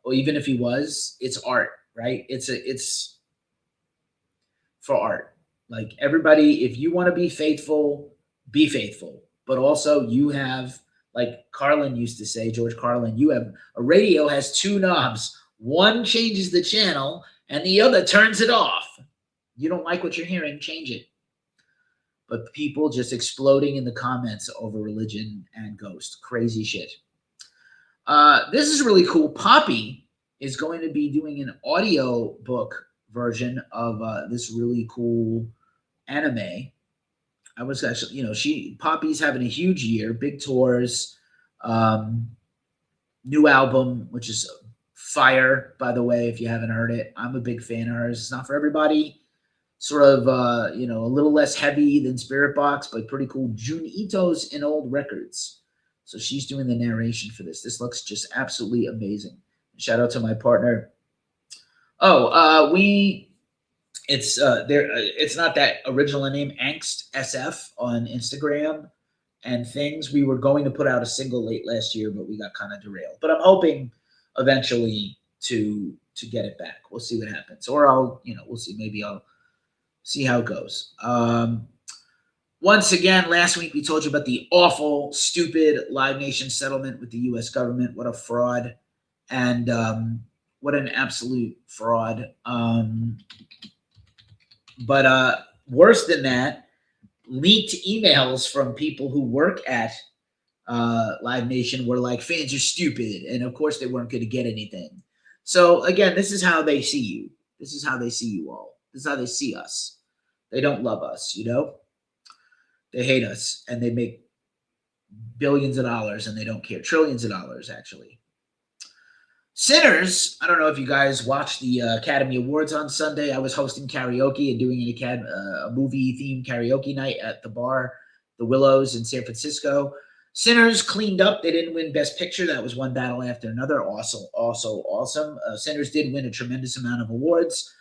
A: or even if he was, it's art, right? It's for art. Like, everybody, if you want to be faithful, but also you have, like Carlin used to say, George Carlin, you have a radio has two knobs. One changes the channel and the other turns it off. You don't like what you're hearing, change it. But people just exploding in the comments over religion and Ghost. Crazy shit. This is really cool. Poppy is going to be doing an audio book version of this really cool anime. I was actually, Poppy's having a huge year, big tours, um, new album, which is fire, by the way, if you haven't heard it. I'm a big fan of hers. It's not for everybody. Sort of, a little less heavy than Spirit Box, but pretty cool. Jun Ito's in old records. So she's doing the narration for this. This looks just absolutely amazing. Shout out to my partner. It's it's not that original name, Angst SF on Instagram and things. We were going to put out a single late last year, but we got kind of derailed. But I'm hoping eventually to get it back. We'll see what happens. Or we'll see. Maybe I'll see how it goes. Once again, last week we told you about the awful, stupid Live Nation settlement with the U.S. government. What a fraud. And what an absolute fraud. But worse than that, leaked emails from people who work at Live Nation were like, fans are stupid. And of course they weren't going to get anything. So again, this is how they see you. This is how they see you all. This is how they see us. They don't love us, They hate us, and they make billions of dollars, and they don't care. Trillions of dollars, actually. Sinners, I don't know if you guys watched the Academy Awards on Sunday. I was hosting karaoke and doing a movie-themed karaoke night at the bar, The Willows in San Francisco. Sinners cleaned up. They didn't win Best Picture. That was one battle after another. Awesome. Sinners did win a tremendous amount of awards.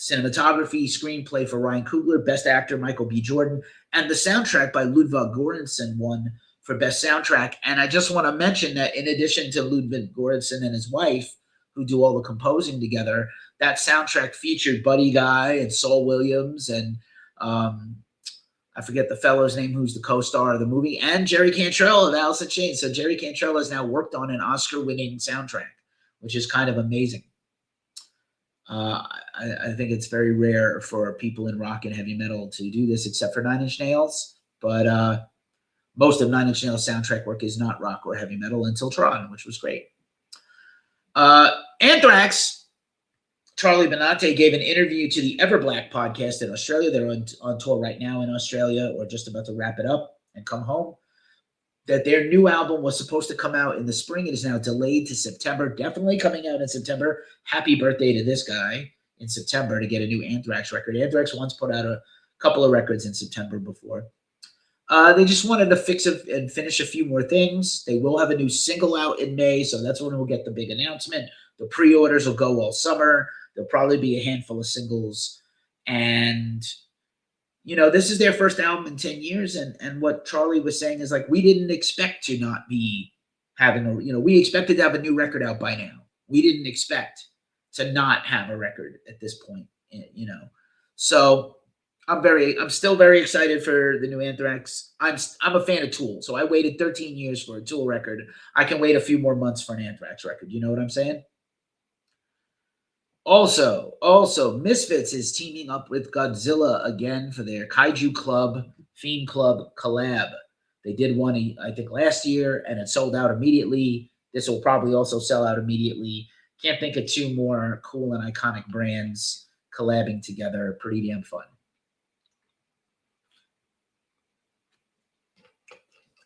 A: Cinematography, screenplay for Ryan Coogler, Best Actor Michael B. Jordan, and the soundtrack by Ludwig Göransson won for Best Soundtrack. And I just want to mention that in addition to Ludwig Göransson and his wife, who do all the composing together, that soundtrack featured Buddy Guy and Saul Williams and I forget the fellow's name who's the co-star of the movie, and Jerry Cantrell of Alice in Chains. So Jerry Cantrell has now worked on an Oscar-winning soundtrack, which is kind of amazing. I think it's very rare for people in rock and heavy metal to do this, except for Nine Inch Nails. But most of Nine Inch Nails' soundtrack work is not rock or heavy metal until Tron, which was great. Anthrax, Charlie Benante gave an interview to the Everblack podcast in Australia. They're on tour right now in Australia, or just about to wrap it up and come home. That their new album was supposed to come out in the spring. It is now delayed to September. Definitely coming out in September. Happy birthday to this guy in September to get a new Anthrax record. Anthrax once put out a couple of records in September before. They just wanted to fix and finish a few more things. They will have a new single out in May, so that's when we'll get the big announcement. The pre-orders will go all summer. There'll probably be a handful of singles. And this is their first album in 10 years. And what Charlie was saying is like, we didn't expect to not be having we expected to have a new record out by now. We didn't expect to not have a record at this point, So I'm still very excited for the new Anthrax. I'm a fan of Tool. So I waited 13 years for a Tool record. I can wait a few more months for an Anthrax record. You know what I'm saying? Also, Misfits is teaming up with Godzilla again for their Kaiju Club, Fiend Club collab. They did one, I think, last year, and it sold out immediately. This will probably also sell out immediately. Can't think of two more cool and iconic brands collabing together. Pretty damn fun.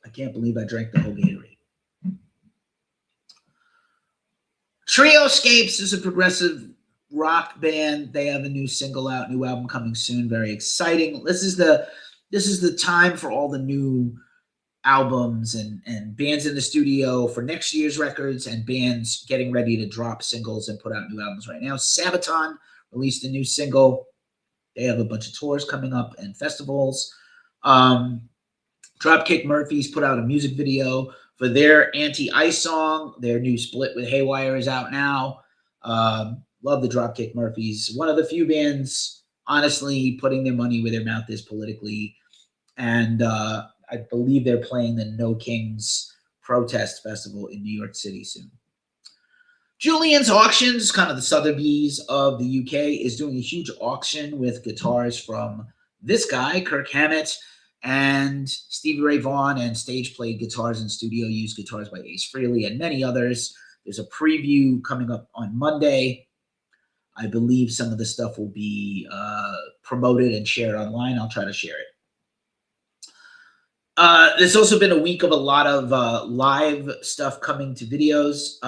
A: I can't believe I drank the whole Gatorade. Trioscapes is a progressive rock band. They have a new single out, new album coming soon. Very exciting. This is the time for all the new albums and bands in the studio for next year's records and bands getting ready to drop singles and put out new albums right now. Sabaton released a new single. They have a bunch of tours coming up and festivals. Dropkick Murphys put out a music video for their Anti-Ice song. Their new split with Haywire is out now. Love the Dropkick Murphys. One of the few bands, honestly, putting their money where their mouth is politically. And I believe they're playing the No Kings Protest Festival in New York City soon. Julian's Auctions, kind of the Sotheby's of the UK, is doing a huge auction with guitars from this guy, Kirk Hammett, and Stevie Ray Vaughan, and stage played guitars and studio used guitars by Ace Frehley and many others. There's a preview coming up on Monday. I believe some of the stuff will be promoted and shared online. I'll try to share it. There's also been a week of a lot of live stuff coming to videos.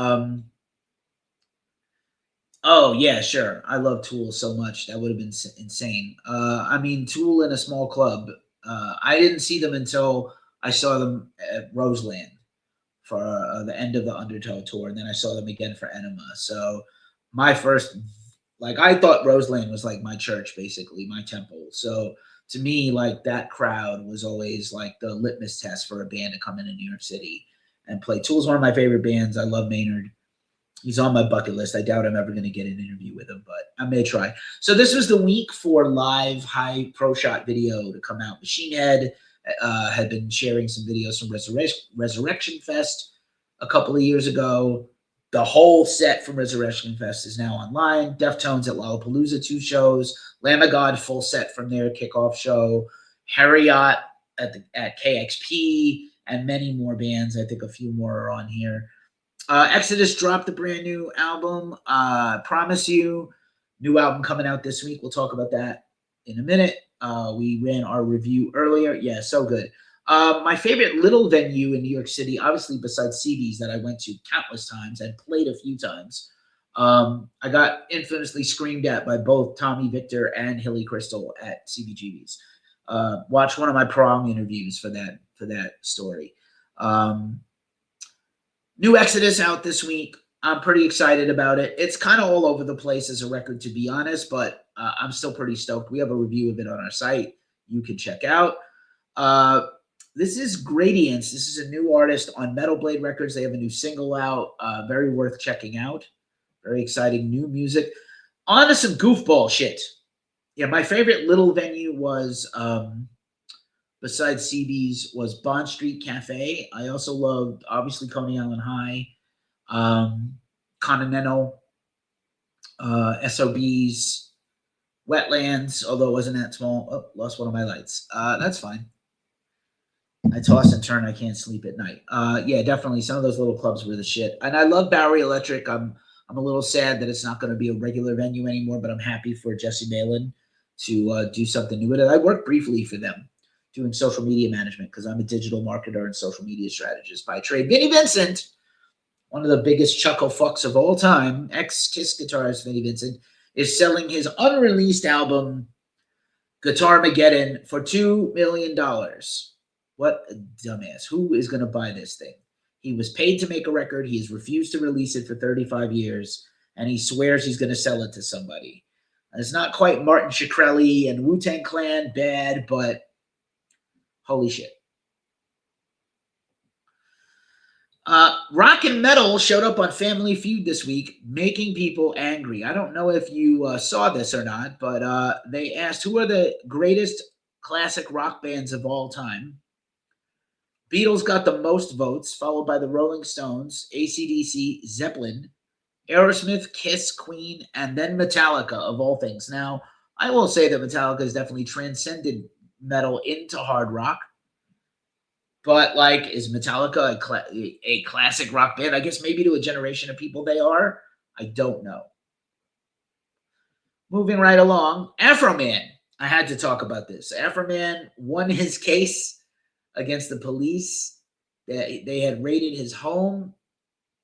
A: Oh, yeah, sure. I love Tool so much. That would have been insane. I mean, Tool in a small club. I didn't see them until I saw them at Roseland for the end of the Undertow tour, and then I saw them again for Enema. So my first, like, I thought Roseland was like my church, basically, my temple. So to me, like, that crowd was always like the litmus test for a band to come into New York City and play. Tool's one of my favorite bands. I love Maynard. He's on my bucket list. I doubt I'm ever going to get an interview with him, but I may try. So this was the week for live high pro shot video to come out. Machine Head had been sharing some videos from Resurrection Fest a couple of years ago. The whole set from Resurrection Fest is now online. Deftones at Lollapalooza, 2 shows. Lamb of God full set from their kickoff show. Harriot at KXP, and many more bands. I think a few more are on here. Exodus dropped a brand new album, Promise You. New album coming out this week. We'll talk about that in a minute. We ran our review earlier. Yeah, so good. My favorite little venue in New York City, obviously besides CB's that I went to countless times and played a few times. I got infamously screamed at by both Tommy Victor and Hilly Crystal at CBGB's. Watch one of my prong interviews for that story. New Exodus out this week. I'm pretty excited about it. It's kind of all over the place as a record, to be honest, but I'm still pretty stoked. We have a review of it on our site you can check out. This is Gradients. This is a new artist on Metal Blade Records. They have a new single out. Very worth checking out. Very exciting new music. On to some goofball shit. Yeah, my favorite little venue was, besides CB's, was Bond Street Cafe. I also loved, obviously, Coney Island High, Continental, SOB's, Wetlands, although it wasn't that small. Oh, lost one of my lights. That's fine. I toss and turn. I can't sleep at night. Yeah, definitely. Some of those little clubs were the shit. And I love Bowery Electric. I'm a little sad that it's not going to be a regular venue anymore, but I'm happy for Jesse Malin to do something new with it. I worked briefly for them doing social media management because I'm a digital marketer and social media strategist by trade. Vinnie Vincent, one of the biggest chuckle fucks of all time, ex-Kiss guitarist Vinnie Vincent, is selling his unreleased album, Guitarmageddon, for $2 million. What a dumbass. Who is going to buy this thing? He was paid to make a record. He has refused to release it for 35 years, and he swears he's going to sell it to somebody. It's not quite Martin Shkreli and Wu-Tang Clan bad, but holy shit. Rock and Metal showed up on Family Feud this week, making people angry. I don't know if you saw this or not, but they asked who are the greatest classic rock bands of all time. Beatles got the most votes, followed by the Rolling Stones, AC/DC, Zeppelin, Aerosmith, Kiss, Queen, and then Metallica, of all things. Now, I will say that Metallica has definitely transcended metal into hard rock. But, like, is Metallica a classic rock band? I guess maybe to a generation of people they are. I don't know. Moving right along, Afro Man. I had to talk about this. Afro Man won his case against the police. They had raided his home,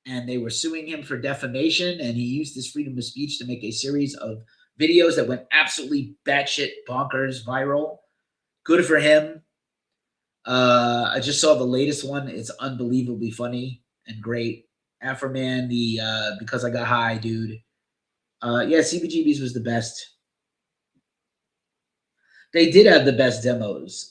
A: and they were suing him for defamation, and he used his freedom of speech to make a series of videos that went absolutely batshit bonkers viral. Good for him. I just saw the latest one. It's unbelievably funny and great. Afro Man, the Because I Got High, dude. Yeah, CBGB's was the best. They did have the best demos.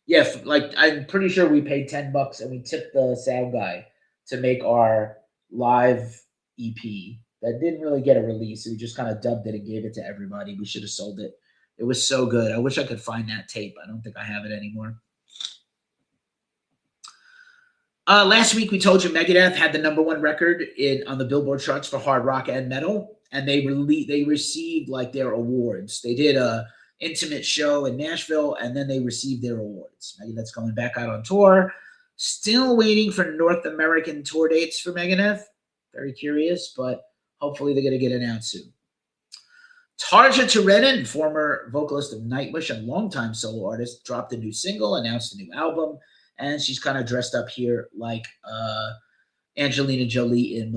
A: Yeah, like I'm pretty sure we paid $10 and we tipped the sound guy to make our live EP that didn't really get a release. We just kind of dubbed it and gave it to everybody. We should have sold it. It was so good. I wish I could find that tape. I don't think I have it anymore. Last week we told you Megadeth had the #1 record on the Billboard charts for hard rock and metal, and they received like their awards. They did a intimate show in Nashville, and then they received their awards. Megadeth's coming back out on tour. Still waiting for North American tour dates for Megadeth. Very curious, but hopefully they're going to get announced soon. Tarja Turenin, former vocalist of Nightwish and longtime solo artist, dropped a new single, announced a new album, and she's kind of dressed up here like Angelina Jolie in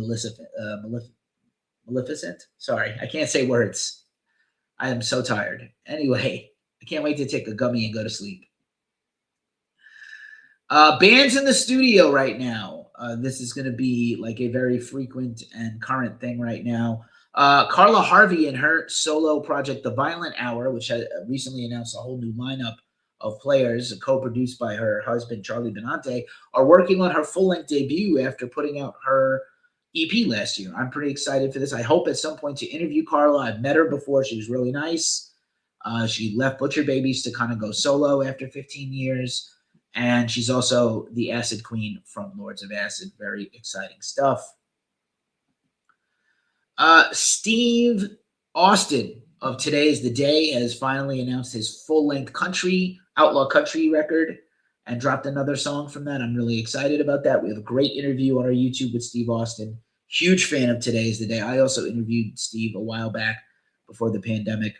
A: Maleficent. Sorry, I can't say words. I am so tired. Anyway, I can't wait to take a gummy and go to sleep. Bands in the studio right now. This is going to be like a very frequent and current thing right now. Carla Harvey and her solo project, The Violent Hour, which had recently announced a whole new lineup of players, co-produced by her husband, Charlie Benante, are working on her full-length debut after putting out her EP last year. I'm pretty excited for this. I hope at some point to interview Carla. I've met her before. She was really nice. She left Butcher Babies to kind of go solo after 15 years. And she's also the Acid Queen from Lords of Acid. Very exciting stuff. Steve Austin of Today Is the Day has finally announced his full-length outlaw country record and dropped another song from that. I'm really excited about that. We have a great interview on our YouTube with Steve Austin. Huge fan of Today Is the Day. I also interviewed Steve a while back before the pandemic.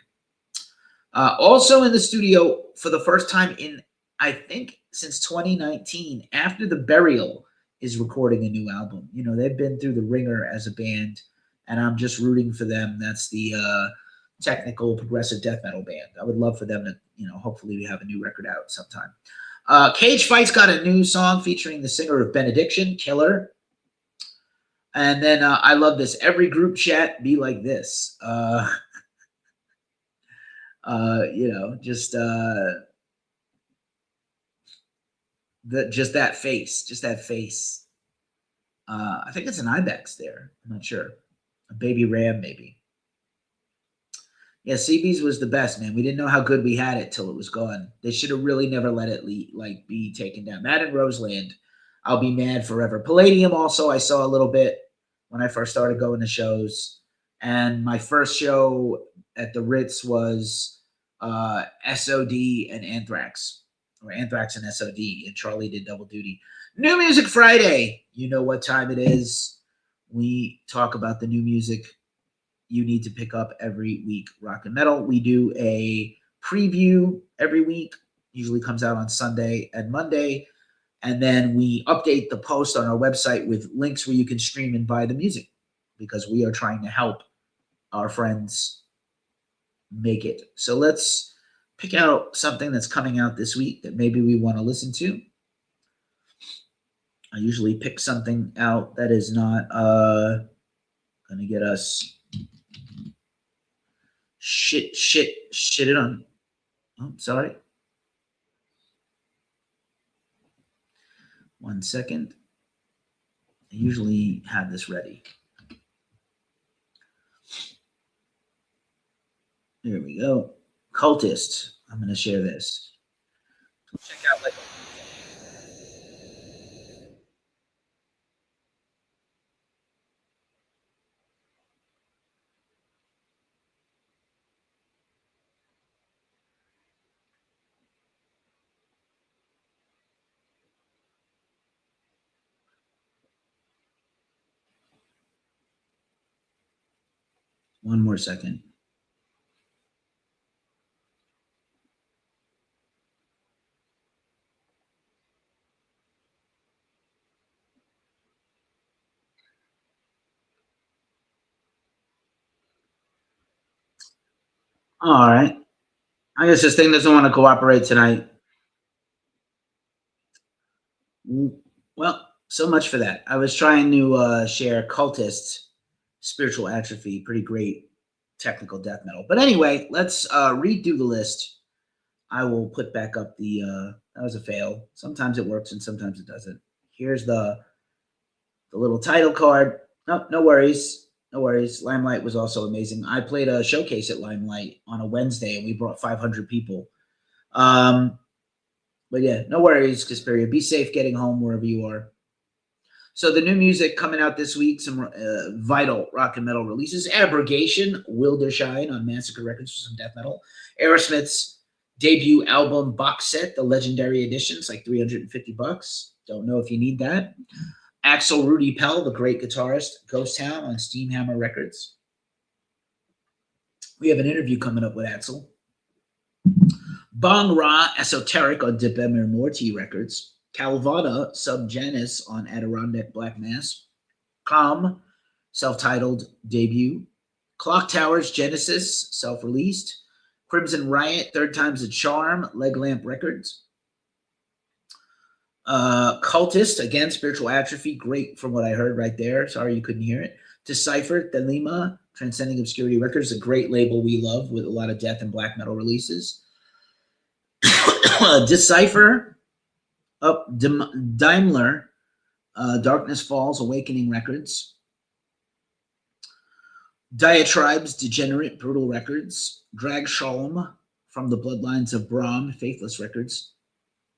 A: Also in the studio for the first time in, I think, since 2019, After the Burial is recording a new album. You know, they've been through the ringer as a band, and I'm just rooting for them. That's the technical progressive death metal band. I would love for them to, you know, hopefully we have a new record out sometime. Cage Fight's got a new song featuring the singer of Benediction, Killer. And then I love this. Every group chat be like this. You know, just that face. I think it's an ibex there. I'm not sure. A baby ram, maybe. Yeah, CB's was the best, man. We didn't know how good we had it till it was gone. They should have really never let it be taken down. That and Roseland, I'll be mad forever. Palladium also, I saw a little bit when I first started going to shows. And my first show at the Ritz was SOD and Anthrax, or Anthrax and SOD, and Charlie did double duty. New Music Friday. You know what time it is. We talk about the new music you need to pick up every week, rock and metal. We do a preview every week, usually comes out on Sunday and Monday, and then we update the post on our website with links where you can stream and buy the music, because we are trying to help our friends make it. So let's pick out something that's coming out this week that maybe we want to listen to. I usually pick something out that is not going to get us shit on. Oh, sorry. 1 second. I usually have this ready. Here we go. Cultist. I'm going to share this. Check out like. One more second. All right. I guess this thing doesn't want to cooperate tonight. Well, so much for that. I was trying to share Cultist, Spiritual Atrophy, pretty great technical death metal. But anyway, let's redo the list. I will put back up the, that was a fail. Sometimes it works and sometimes it doesn't. Here's the little title card. No, no worries. No worries. Limelight was also amazing. I played a showcase at Limelight on a Wednesday, and we brought 500 people. But yeah, no worries, Casperia. Be safe getting home wherever you are. So the new music coming out this week, some vital rock and metal releases. Abrogation, Wildershine on Massacre Records for some death metal. Aerosmith's debut album box set, the Legendary Edition, it's like $350. Don't know if you need that. Axel Rudy Pell, the great guitarist, Ghost Town on Steamhammer Records. We have an interview coming up with Axel. Bong Ra Esoteric on Debemer Morty Records. Calvada Subgenus on Adirondack Black Mass. Calm, self-titled debut. Clock Towers Genesis, self-released. Crimson Riot, Third Time's a Charm, Leg Lamp Records. Cultist, again, Spiritual Atrophy, great from what I heard right there. Sorry you couldn't hear it. Decipher, Thelema, Transcending Obscurity Records, a great label we love with a lot of death and black metal releases. Decipher, Daimler, Darkness Falls, Awakening Records. Diatribes, Degenerate, Brutal Records. Drag Shalom, From the Bloodlines of Brahm, Faithless Records.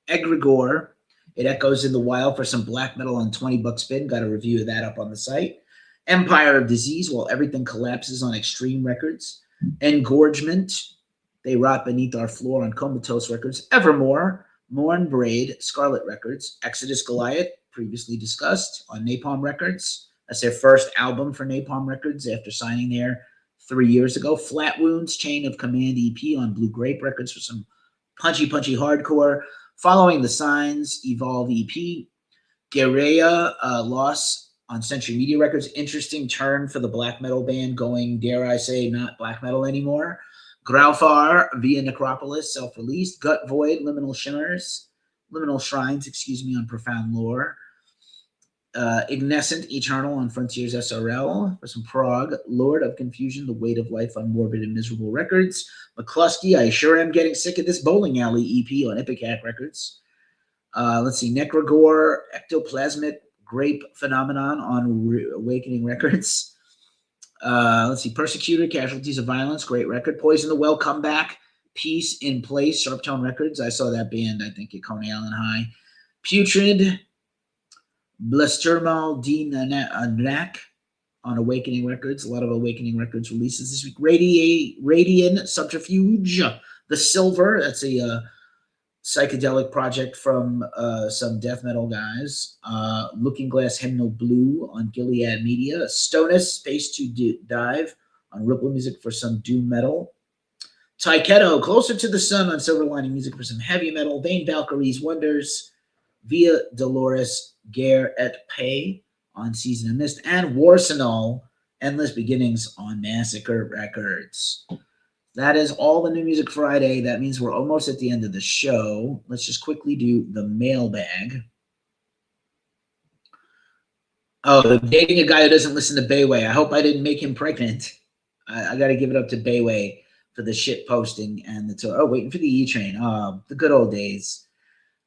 A: Egregore, It Echoes in the Wild for some black metal on 20 buck spin. Got a review of that up on the site. Empire of Disease, While Everything Collapses on Extreme Records. Engorgement, They Rot Beneath Our Floor on Comatose Records. Evermore, Mourn Braid, Scarlet Records. Exodus Goliath, previously discussed, on Napalm Records. That's their first album for Napalm Records after signing there 3 years ago. Flat Wounds, Chain of Command EP on Blue Grape Records for some punchy hardcore. Following the Signs, Evolve EP. Guerrilla, Loss on Century Media Records. Interesting turn for the black metal band, going, dare I say, not black metal anymore. Graufar, Via Necropolis, self-released. Gut Void, Liminal Shrines, on Profound Lore. Ignescent, Eternal on Frontiers SRL for some prog. Lord of Confusion, The Weight of Life on Morbid and Miserable Records. McCluskey, I Sure Am Getting Sick of This Bowling Alley EP on Epic Records. Let's see, Necrogore, Ectoplasmic Grape Phenomenon on Awakening Records. Let's see, Persecutor, Casualties of Violence, great record. Poison the Well, Comeback, Peace in Place, Sharptone Records. I saw that band, I think, at Coney Island High. Putrid, Blastermal D. Nanak on Awakening Records. A lot of Awakening Records releases this week. Radiant Subterfuge, The Silver. That's a psychedelic project from some death metal guys. Looking Glass Hymnal Blue on Gilead Media. Stonus, Space to Dive on Ripple Music for some doom metal. Taiketo, Closer to the Sun on Silver Lining Music for some heavy metal. Vain Valkyries Wonders. Via Dolores Guerre et Paix on Season of Mist. And Warsenal, Endless Beginnings on Massacre Records. That is all the New Music Friday. That means we're almost at the end of the show. Let's just quickly do the mailbag. Oh, dating a guy who doesn't listen to Bayway. I hope I didn't make him pregnant. I got to give it up to Bayway for the shit posting and the tour. Oh, waiting for the E-Train. Oh, the good old days.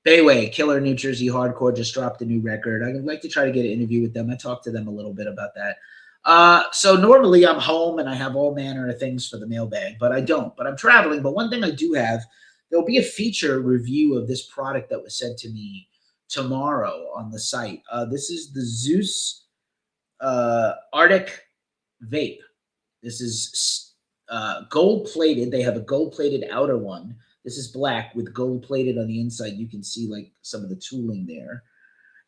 A: Bayway, Killer New Jersey Hardcore, just dropped a new record. I'd like to try to get an interview with them. I talked to them a little bit about that. So normally I'm home and I have all manner of things for the mailbag, but I don't. But I'm traveling. But one thing I do have, there'll be a feature review of this product that was sent to me tomorrow on the site. This is the Zeus Arctic Vape. This is gold-plated. They have a gold-plated outer one. This is black with gold-plated on the inside. You can see like some of the tooling there.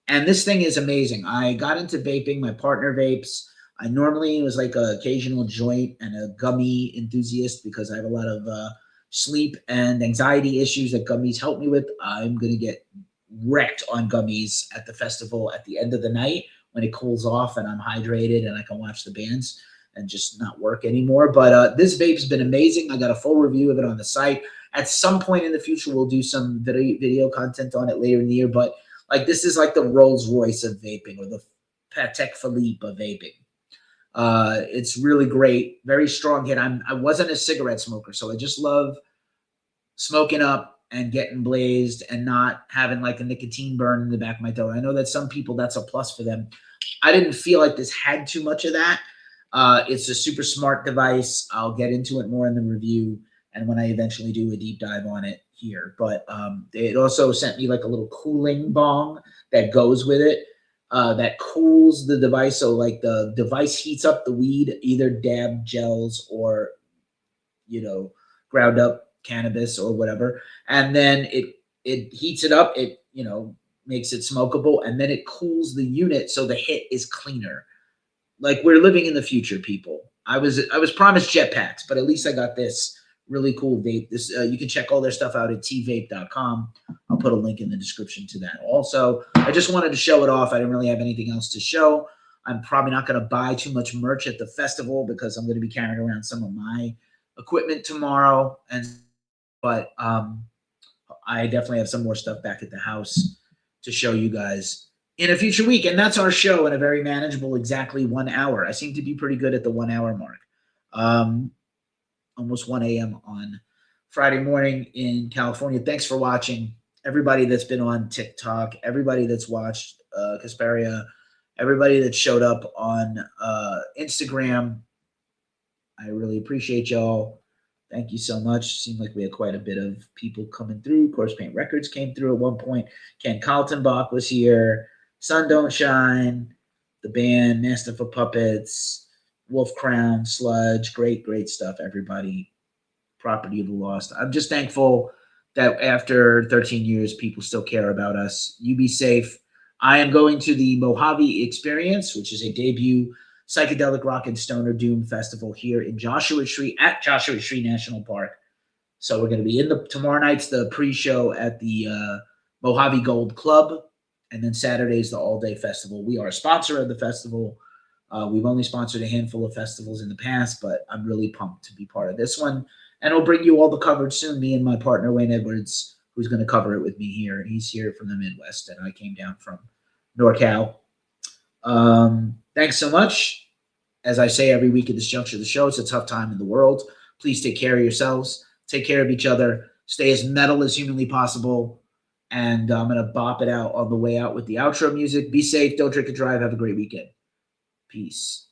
A: And this thing is amazing. I got into vaping. My partner vapes. I normally was like an occasional joint and a gummy enthusiast because I have a lot of sleep and anxiety issues that gummies help me with. I'm going to get wrecked on gummies at the festival at the end of the night when it cools off and I'm hydrated and I can watch the bands and just not work anymore. But this vape's been amazing. I got a full review of it on the site. At some point in the future, we'll do some video content on it later in the year. But like this is like the Rolls Royce of vaping, or the Patek Philippe of vaping. It's really great, very strong hit. I wasn't a cigarette smoker, so I just love smoking up and getting blazed and not having like a nicotine burn in the back of my throat. I know that some people, that's a plus for them. I didn't feel like this had too much of that. It's a super smart device. I'll get into it more in the review and when I eventually do a deep dive on it here. But it also sent me like a little cooling bong that goes with it. that cools the device. So like the device heats up the weed, either dab gels or, ground up cannabis or whatever. And then it heats it up. It, makes it smokable, and then it cools the unit so the hit is cleaner. Like, we're living in the future, people. I was promised jetpacks, but at least I got this really cool vape. This you can check all their stuff out at tvape.com. I'll put a link in the description to that. Also, I just wanted to show it off. I didn't really have anything else to show. I'm probably not going to buy too much merch at the festival because I'm going to be carrying around some of my equipment tomorrow, but I definitely have some more stuff back at the house to show you guys in a future week. And that's our show in a very manageable, exactly 1 hour. I seem to be pretty good at the 1 hour mark. Almost 1 a.m. on Friday morning in California. Thanks for watching. Everybody that's been on TikTok, everybody that's watched Casperia, everybody that showed up on Instagram. I really appreciate y'all. Thank you so much. Seemed like we had quite a bit of people coming through. Course Paint Records came through at one point. Ken Kaltenbach was here. Sun Don't Shine, the band, Master for Puppets, Wolf Crown, Sludge. Great, great stuff, everybody. Property of the Lost. I'm just thankful that after 13 years, people still care about us. You be safe. I am going to the Mojave Experience, which is a debut psychedelic rock and stoner doom festival here in Joshua Tree at Joshua Tree National Park. So we're going to be tomorrow night's the pre-show at the Mojave Gold Club, and then Saturday's the all-day festival. We are a sponsor of the festival. We've only sponsored a handful of festivals in the past, but I'm really pumped to be part of this one. And I'll bring you all the coverage soon. Me and my partner, Wayne Edwards, who's going to cover it with me here. He's here from the Midwest, and I came down from NorCal. Thanks so much. As I say every week at this juncture of the show, it's a tough time in the world. Please take care of yourselves. Take care of each other. Stay as metal as humanly possible. And I'm going to bop it out on the way out with the outro music. Be safe. Don't drink and drive. Have a great weekend. Peace.